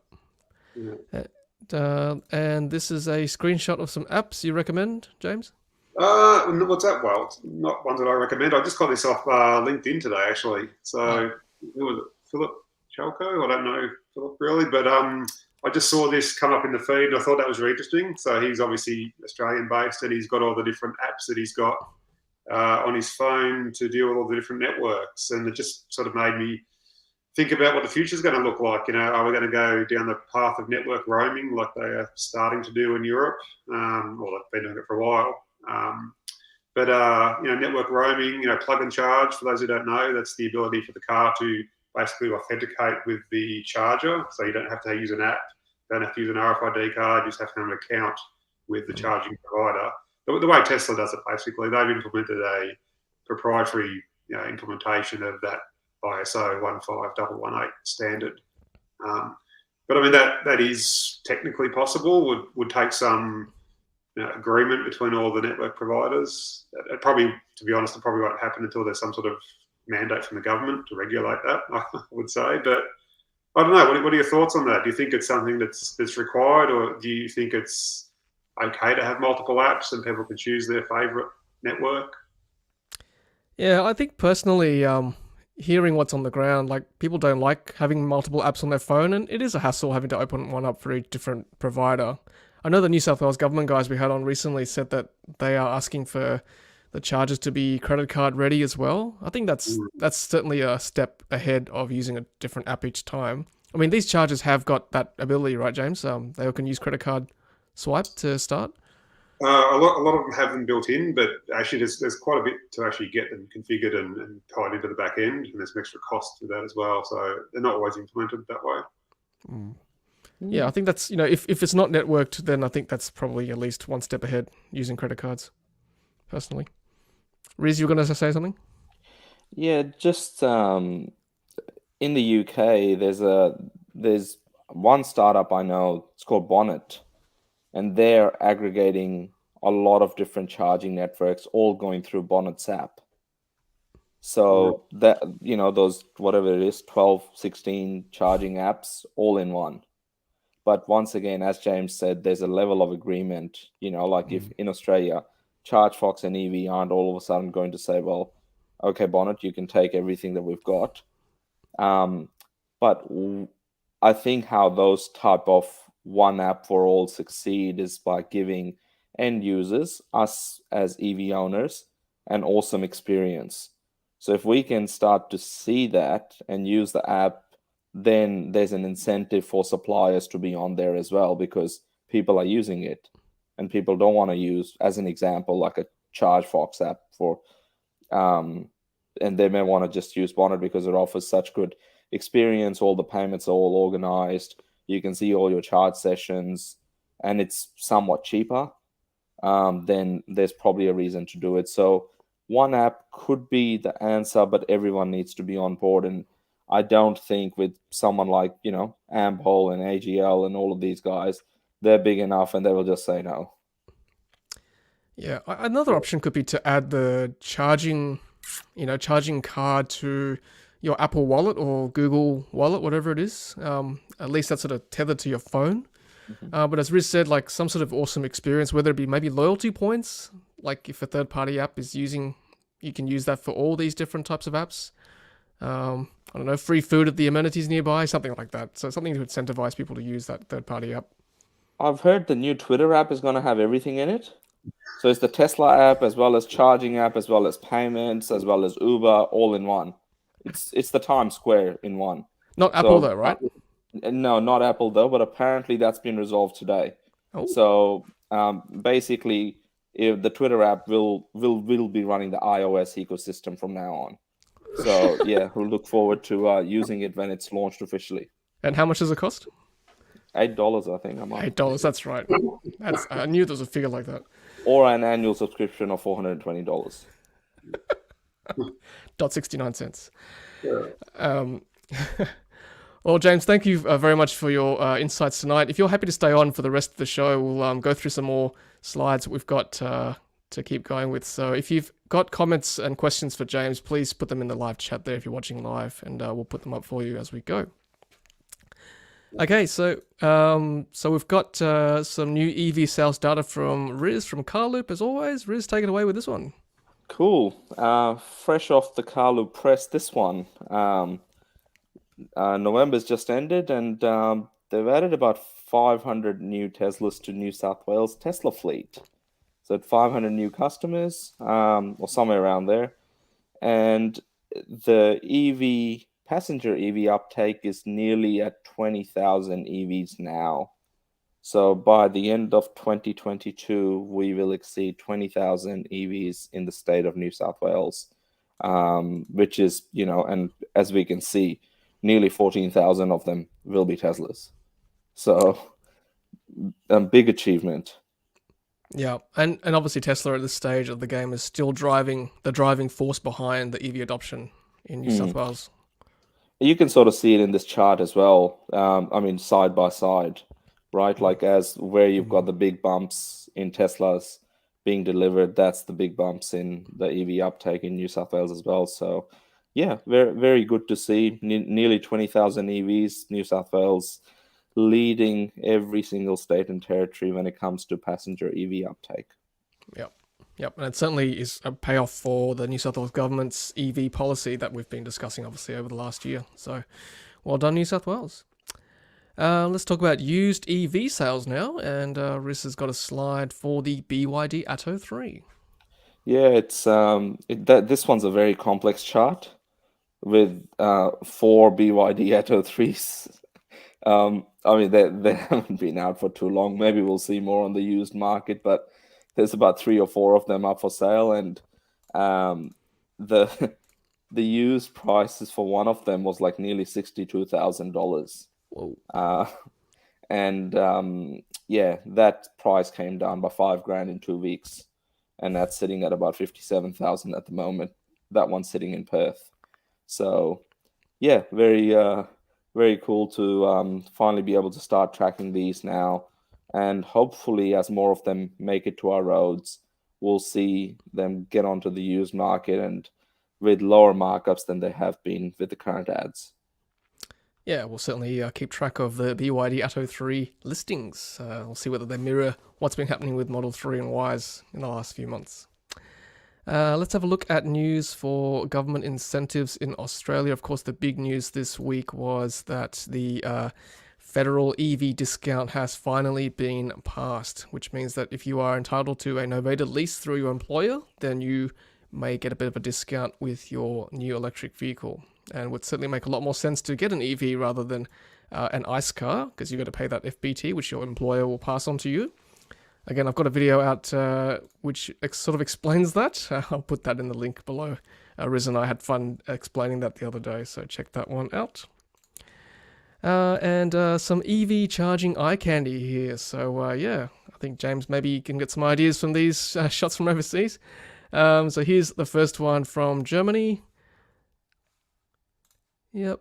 Yeah. And this is a screenshot of some apps you recommend, James? What's that? Well, it's not ones that I recommend. I just got this off LinkedIn today, actually. So, who was it? Philip Chalco? I don't know Philip really, but I just saw this come up in the feed, and I thought that was really interesting. So he's obviously Australian-based, and he's got all the different apps that he's got on his phone to deal with all the different networks, and it just sort of made me think about what the future is going to look like. Are we going to go down the path of network roaming like they are starting to do in Europe? Well, they've been doing it for a while. Network roaming, plug and charge, for those who don't know, that's the ability for the car to basically authenticate with the charger. So you don't have to use an app, don't have to use an RFID card, you just have to have an account with the charging provider. The way Tesla does it, basically, they've implemented a proprietary implementation of that ISO 15118 standard. But I mean, that is technically possible, would take some agreement between all the network providers. It probably, to be honest, it probably won't happen until there's some sort of mandate from the government to regulate that, I would say. But I don't know, what are your thoughts on that? Do you think it's something that's required, or do you think it's okay to have multiple apps and people can choose their favourite network? Yeah, I think personally, hearing what's on the ground, like, people don't like having multiple apps on their phone, and it is a hassle having to open one up for each different provider. I know the New South Wales government guys we had on recently said that they are asking for the chargers to be credit card ready as well. I think that's certainly a step ahead of using a different app each time. I mean, these chargers have got that ability, right, James? They can use credit card swipe to start. A lot of them have them built in, but actually there's quite a bit to actually get them configured and tied into the back end, and there's some extra cost to that as well. So they're not always implemented that way. Yeah, I think that's, if it's not networked, then I think that's probably at least one step ahead using credit cards, personally. Riz, you were going to say something? Yeah, just in the UK, there's one startup I know. It's called Bonnet, and they're aggregating a lot of different charging networks, all going through Bonnet's app. So that those, whatever it is, 12, 16 charging apps, all in one. But once again, as James said, there's a level of agreement. If in Australia, ChargeFox and EV aren't all of a sudden going to say, well, okay, Bonnet, you can take everything that we've got. But I think how those type of one app for all succeed is by giving end users, us as EV owners, an awesome experience. So if we can start to see that and use the app, then there's an incentive for suppliers to be on there as well, because people are using it, and people don't want to use, as an example, like a ChargeFox app for, and they may want to just use Bonnet because it offers such good experience. All the payments are all organized. You can see all your charge sessions, and it's somewhat cheaper. Then there's probably a reason to do it. So one app could be the answer, but everyone needs to be on board. And I don't think with someone like, Ampol and AGL and all of these guys, they're big enough and they will just say no. Yeah, another option could be to add the charging card to your Apple Wallet or Google Wallet, whatever it is. At least that's sort of tethered to your phone. But as Riz said, like some sort of awesome experience, whether it be maybe loyalty points, like if a third-party app is using, you can use that for all these different types of apps. I don't know, free food at the amenities nearby, something like that. So something to incentivize people to use that third-party app. I've heard the new Twitter app is going to have everything in it. So it's the Tesla app, as well as charging app, as well as payments, as well as Uber, all in one. It's the Times Square in one. Not Apple though, right? No, not Apple though, but apparently that's been resolved today. Oh. So basically, if the Twitter app will be running the iOS ecosystem from now on. So yeah, we'll look forward to using it when it's launched officially. And how much does it cost? $8, I think. $8. That's right. I knew there was a figure like that. Or an annual subscription of $420. $0.69. Well, James, thank you very much for your insights tonight. If you're happy to stay on for the rest of the show, we'll go through some more slides we've got to keep going with. So if you've got comments and questions for James, please put them in the live chat there if you're watching live, and we'll put them up for you as we go. Okay, so we've got some new EV sales data from Riz from Carloop as always. Riz, take it away with this one. Cool. Fresh off the Carloop press, this one. November's just ended, and they've added about 500 new Teslas to New South Wales Tesla fleet. So 500 new customers, or somewhere around there. And the passenger EV uptake is nearly at 20,000 EVs now. So by the end of 2022, we will exceed 20,000 EVs in the state of New South Wales, which is, and as we can see, nearly 14,000 of them will be Teslas. So a big achievement. Yeah, and obviously Tesla at this stage of the game is still driving force behind the EV adoption in New South Wales. You can sort of see it in this chart as well. Side by side, right? Like as where you've got the big bumps in Teslas being delivered, that's the big bumps in the EV uptake in New South Wales as well. So yeah, very, very good to see. Nearly 20,000 EVs, New South Wales leading every single state and territory when it comes to passenger EV uptake. Yep, and it certainly is a payoff for the New South Wales government's EV policy that we've been discussing, obviously, over the last year. So, well done, New South Wales. Let's talk about used EV sales now, and Riz has got a slide for the BYD Atto 3. Yeah, it's this one's a very complex chart with 4 BYD Atto 3s. They haven't been out for too long. Maybe we'll see more on the used market, but there's about 3 or 4 of them up for sale, and the used prices for one of them was like nearly $62,000. Whoa! That price came down by $5,000 in 2 weeks, and that's sitting at about $57,000 at the moment. That one's sitting in Perth. So, yeah, very very cool to finally be able to start tracking these now. And hopefully, as more of them make it to our roads, we'll see them get onto the used market and with lower markups than they have been with the current ads. Yeah, we'll certainly keep track of the BYD Atto 3 listings. We'll see whether they mirror what's been happening with Model 3 and Ys in the last few months. Let's have a look at news for government incentives in Australia. Of course, the big news this week was that the federal EV discount has finally been passed, which means that if you are entitled to a novated lease through your employer, then you may get a bit of a discount with your new electric vehicle. And would certainly make a lot more sense to get an EV rather than an ICE car, because you've got to pay that FBT, which your employer will pass on to you. Again, I've got a video out which sort of explains that. I'll put that in the link below. Riz and I had fun explaining that the other day, so check that one out. And some EV charging eye candy here. So I think James, maybe you can get some ideas from these shots from overseas. So here's the first one from Germany. Yep.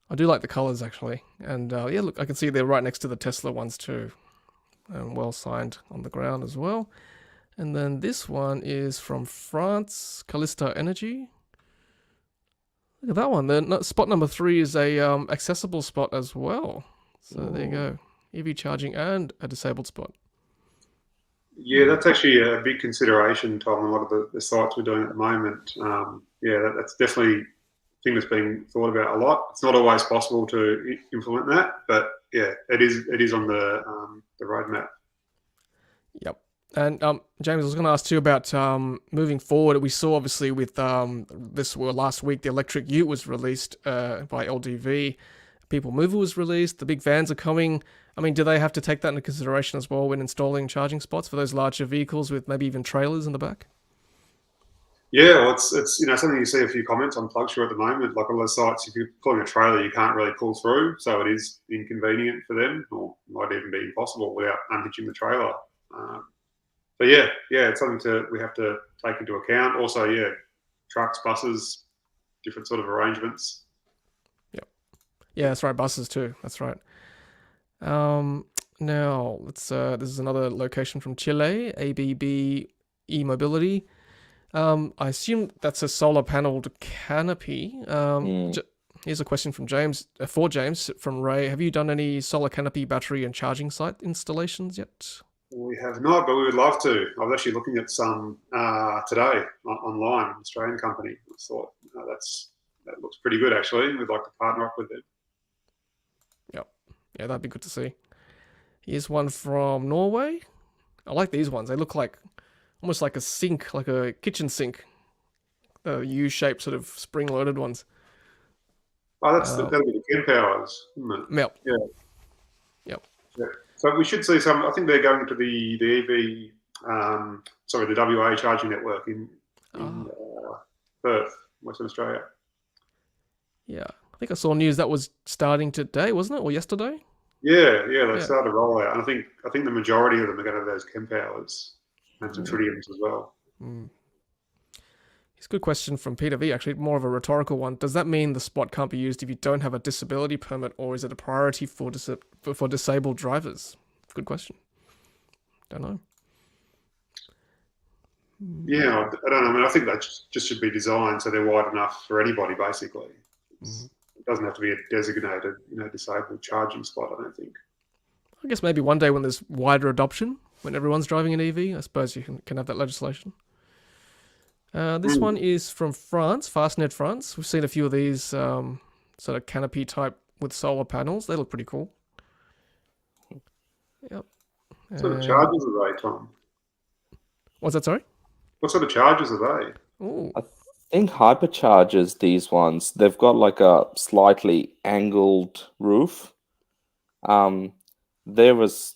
I do like the colors actually. And look, I can see they're right next to the Tesla ones too. And well signed on the ground as well. And then this one is from France, Callista Energy. Look at that one. The spot number 3 is a accessible spot as well. So there you go. EV charging and a disabled spot. Yeah, that's actually a big consideration, Tom. A lot of the sites we're doing at the moment. That's definitely a thing that's being thought about a lot. It's not always possible to implement that, but yeah, it is on the roadmap. Yep. And James, I was going to ask too about moving forward. We saw obviously with last week the electric Ute was released by LDV. People Mover was released. The big vans are coming. I mean, do they have to take that into consideration as well when installing charging spots for those larger vehicles with maybe even trailers in the back? Yeah, well, it's something you see a few comments on PlugShare at the moment. Like on those sites, if you're pulling a trailer, you can't really pull through, so it is inconvenient for them, or might even be impossible without unhitching the trailer. But yeah, it's something we have to take into account. Also, trucks, buses, different sort of arrangements. Yeah, that's right. Buses too. That's right. Now let's. This is another location from Chile. ABB E-Mobility. I assume that's a solar paneled canopy. Here's a question from James. For James from Ray. Have you done any solar canopy battery and charging site installations yet? We have not, but we would love to. I was actually looking at some today online, an Australian company. I thought that looks pretty good actually. We'd like to partner up with them. Yeah, that'd be good to see. Here's one from Norway. I like these ones. They look like almost like a sink, like a kitchen sink. The U-shaped sort of spring-loaded ones. Oh, that'll be the Ken Powers, isn't it? Yep. Yeah. So we should see some. I think they're going to the EV, the WA charging network in Perth, Western Australia. Yeah, I think I saw news that was starting today, wasn't it, or yesterday? Yeah, they started to roll out, and I think the majority of them are going to have those Ken Powers and some tritiums as well. It's a good question from Peter V. Actually, more of a rhetorical one. Does that mean the spot can't be used if you don't have a disability permit, or is it a priority for disabled drivers? Good question. Don't know. Yeah, I don't know. I mean, I think that just should be designed so they're wide enough for anybody, basically. It doesn't have to be a designated, disabled charging spot, I don't think. I guess maybe one day when there's wider adoption, when everyone's driving an EV, I suppose you can have that legislation. This one is from France, Fastnet France. We've seen a few of these sort of canopy type with solar panels. They look pretty cool. Yep. What sort of chargers are they, Tom? What's that, sorry? What sort of chargers are they? Ooh. I think hyperchargers, these ones, they've got like a slightly angled roof. There was,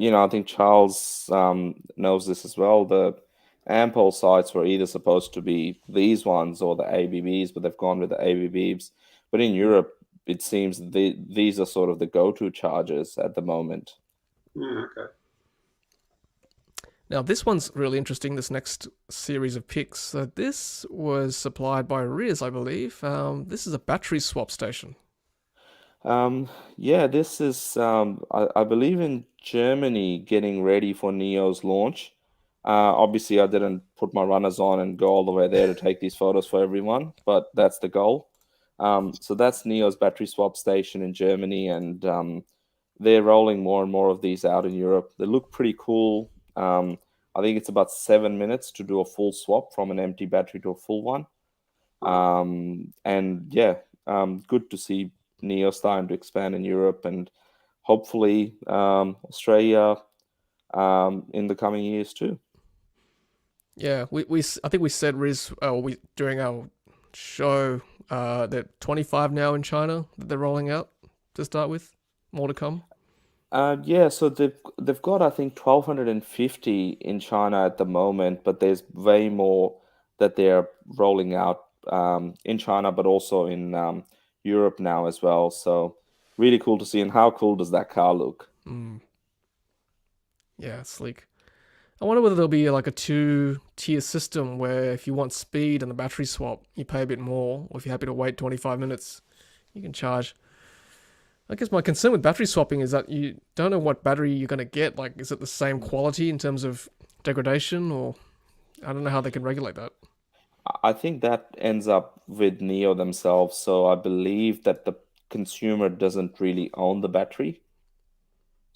I think Charles knows this as well. The Ampol sites were either supposed to be these ones or the ABBs, but they've gone with the ABBs. But in Europe, it seems these are sort of the go-to chargers at the moment. Okay. Now, this one's really interesting, this next series of pics. So this was supplied by Riz, I believe. This is a battery swap station. This is, I believe, in Germany, getting ready for NIO's launch. Obviously, I didn't put my runners on and go all the way there to take these photos for everyone, but that's the goal. So that's NIO's battery swap station in Germany, and they're rolling more and more of these out in Europe. They look pretty cool. I think it's about 7 minutes to do a full swap from an empty battery to a full one. Good to see NIO starting to expand in Europe and hopefully Australia in the coming years too. Yeah, I think we said Riz during our show that 25 now in China that they're rolling out to start with. More to come. So they've got, I think, 1,250 in China at the moment, but there's way more that they're rolling out in China, but also in Europe now as well. So really cool to see. And how cool does that car look? Yeah, sleek. I wonder whether there'll be like a 2-tier system where if you want speed and the battery swap, you pay a bit more, or if you're happy to wait 25 minutes, you can charge. I guess my concern with battery swapping is that you don't know what battery you're going to get. Like, is it the same quality in terms of degradation, or I don't know how they can regulate that. I think that ends up with NIO themselves. So I believe that the consumer doesn't really own the battery.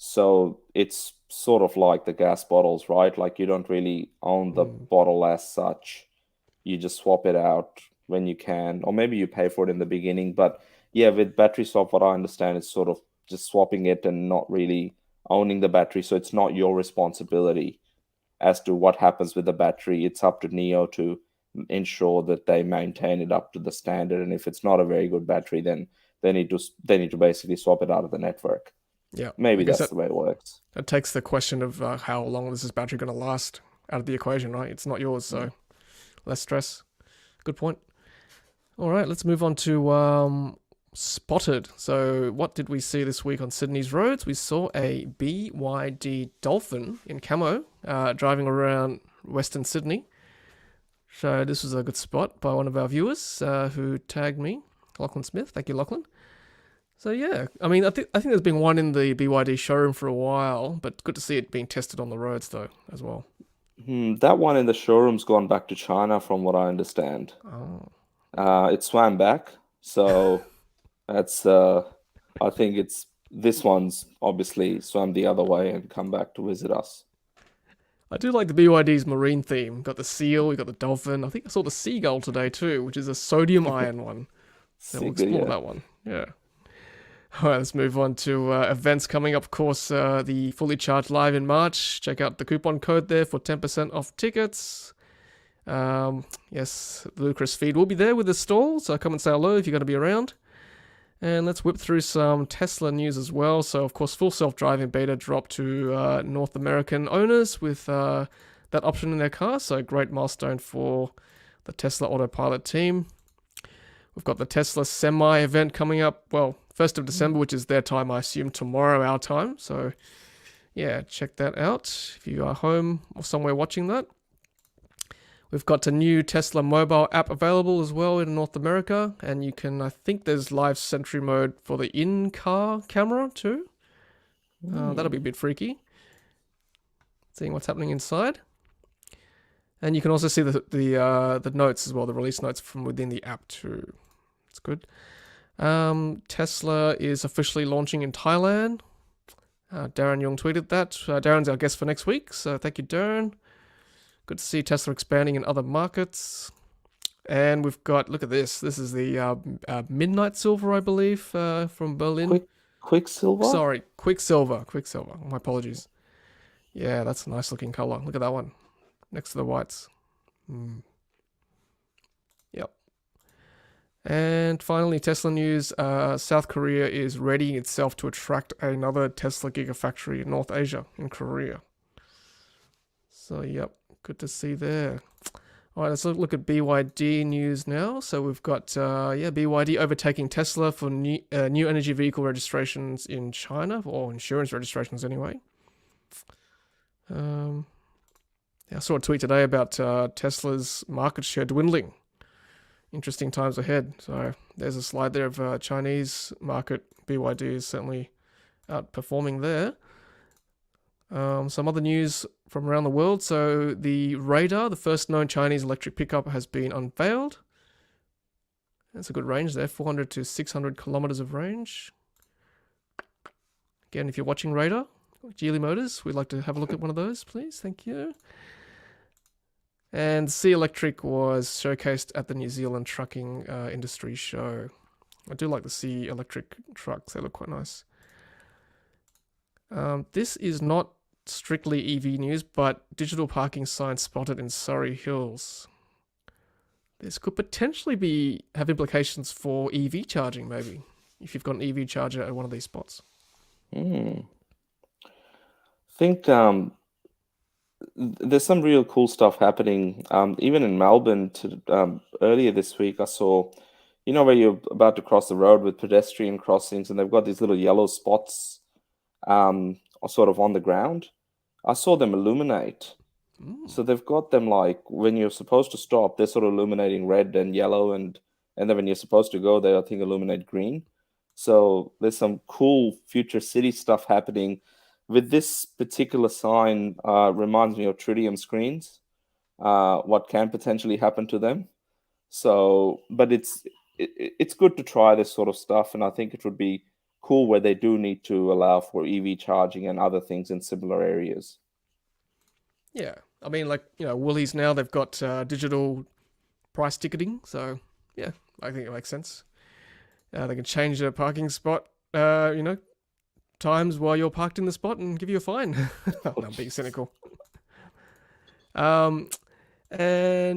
So it's sort of like the gas bottles, right? Like you don't really own the bottle as such. You just swap it out when you can, or maybe you pay for it in the beginning. But yeah, with battery swap, what I understand is sort of just swapping it and not really owning the battery. So it's not your responsibility as to what happens with the battery. It's up to NEO to ensure that they maintain it up to the standard. And if it's not a very good battery, then they need to basically swap it out of the network. Yeah, Maybe I guess that's the way it works. that takes the question of how long is this battery going to last out of the equation, right? It's not yours, so less stress. Good point. All right, let's move on to Spotted. So what did we see this week on Sydney's roads? We saw a BYD Dolphin in camo driving around Western Sydney. So this was a good spot by one of our viewers who tagged me, Lachlan Smith. Thank you, Lachlan. So yeah, I mean, I think there's been one in the BYD showroom for a while, but good to see it being tested on the roads though as well. That one in the showroom's gone back to China, from what I understand. Oh, It swam back, so that's I think it's this one's obviously swam the other way and come back to visit us. I do like the BYD's marine theme. Got the seal, we got the dolphin. I think I saw the seagull today too, which is a sodium ion one. So we'll Seagull, explore yeah. that one. Yeah. All right, let's move on to events coming up. Of course, the Fully Charged Live in March. Check out the coupon code there for 10% off tickets. Yes, the Ludicrous Feed will be there with the stall, so come and say hello if you're going to be around. And let's whip through some Tesla news as well. So, of course, full self-driving beta dropped to North American owners with that option in their car. So, great milestone for the Tesla Autopilot team. We've got the Tesla Semi event coming up. Well, 1st of December, which is their time, I assume tomorrow our time. So, yeah, check that out if you are home or somewhere watching that. We've got a new Tesla mobile app available as well in North America, and you can, I think there's live Sentry mode for the in-car camera too. That'll be a bit freaky. Seeing what's happening inside. And you can also see the notes as well, the release notes from within the app too. It's good. Tesla is officially launching in Thailand. Darren Young tweeted that. Darren's our guest for next week, so thank you, Darren. Good to see Tesla expanding in other markets. And we've got, look at this. This is the Midnight Silver, I believe, from Berlin. Quicksilver? Sorry, Quicksilver. My apologies. Yeah, that's a nice looking color. Look at that one. Next to the whites. Yep. And finally, Tesla news. South Korea is readying itself to attract another Tesla Gigafactory in North Asia, in Korea. So, yep. Good to see there. All right, let's look at BYD news now. So we've got, BYD overtaking Tesla for new energy vehicle registrations in China, or insurance registrations anyway. I saw a tweet today about Tesla's market share dwindling. Interesting times ahead. So there's a slide there of Chinese market. BYD is certainly outperforming there. Some other news from around the world. So the Radar, the first known Chinese electric pickup, has been unveiled. That's a good range there, 400 to 600 kilometers of range. Again, if you're watching Radar, Geely Motors, we'd like to have a look at one of those, please. Thank you. And C Electric was showcased at the New Zealand Trucking Industry Show. I do like the C Electric trucks. They look quite nice. This is not strictly EV news, but digital parking signs spotted in Surrey Hills. This could potentially have implications for EV charging, maybe, if you've got an EV charger at one of these spots. I think there's some real cool stuff happening. Even in Melbourne, earlier this week, I saw, where you're about to cross the road with pedestrian crossings, and they've got these little yellow spots sort of on the ground. I saw them illuminate. So they've got them like when you're supposed to stop, they're sort of illuminating red and yellow, and then when you're supposed to go, they I think illuminate green. So there's some cool future city stuff happening. With this particular sign, reminds me of tritium screens. What can potentially happen to them. So, but it's good to try this sort of stuff, and I think it would be cool where they do need to allow for EV charging and other things in similar areas. Yeah, I mean, like, Woolies now, they've got digital price ticketing, so yeah, I think it makes sense. They can change the parking spot, times while you're parked in the spot and give you a fine. No, I'm being cynical. And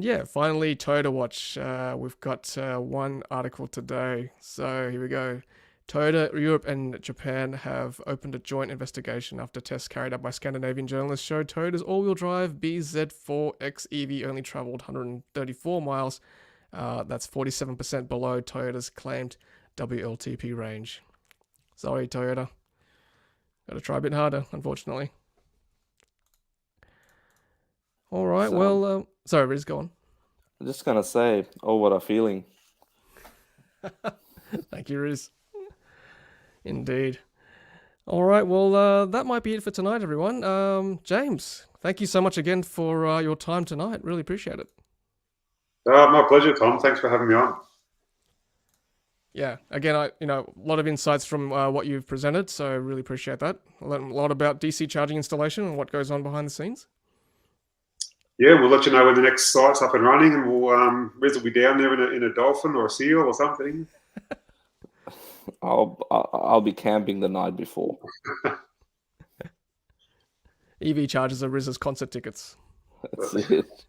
yeah, finally, Toyota Watch. We've got one article today, so here we go. Toyota Europe and Japan have opened a joint investigation after tests carried out by Scandinavian journalists showed Toyota's all-wheel drive BZ4X EV only traveled 134 miles. That's 47% below Toyota's claimed WLTP range. Sorry, Toyota. Got to try a bit harder, unfortunately. All right, well, sorry, Riz, go on. I'm just going to say, oh, what a feeling. Thank you, Riz. Indeed. All right, well, that might be it for tonight, everyone. James, thank you so much again for your time tonight. Really appreciate it. My pleasure, Tom. Thanks for having me on. Yeah, again, a lot of insights from what you've presented, so I really appreciate that. I learned a lot about DC charging installation and what goes on behind the scenes. Yeah, we'll let you know when the next site's up and running, and Riz will be down there in a dolphin or a seal or something. I'll be camping the night before. EV chargers are Riz's concert tickets. That's it.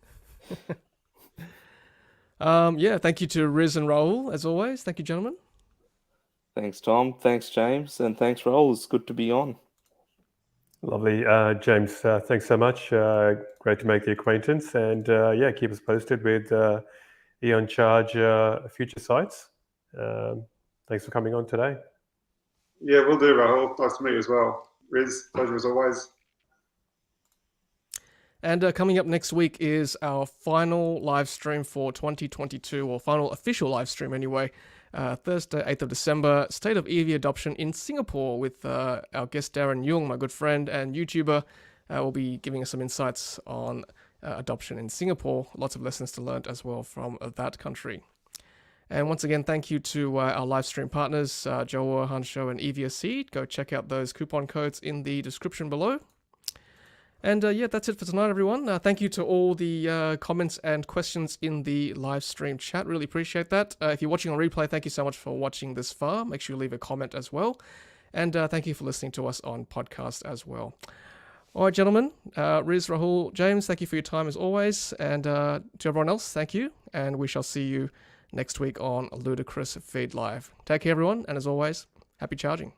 Yeah, thank you to Riz and Rahul, as always. Thank you, gentlemen. Thanks, Tom. Thanks, James. And thanks, Rahul. It's good to be on. Lovely. James, thanks so much. Great to make the acquaintance. And yeah, keep us posted with EON Charge future sites. Thanks for coming on today. Yeah, we'll do, Rahul. Nice to meet you as well. Riz, pleasure as always. And coming up next week is our final live stream for 2022, or final official live stream anyway. Thursday, 8th of December, State of EV Adoption in Singapore with our guest Darren Yung, my good friend and YouTuber. Will be giving us some insights on adoption in Singapore. Lots of lessons to learn as well from that country. And once again, thank you to our live stream partners, Joa, Hansho, and EVA Seed. Go check out those coupon codes in the description below. And yeah, that's it for tonight, everyone. Thank you to all the comments and questions in the live stream chat. Really appreciate that. If you're watching on replay, thank you so much for watching this far. Make sure you leave a comment as well. And thank you for listening to us on podcast as well. All right, gentlemen. Riz, Rahul, James, thank you for your time as always. And to everyone else, thank you. And we shall see you next week on Ludicrous Feed Live. Take care, everyone. And as always, happy charging.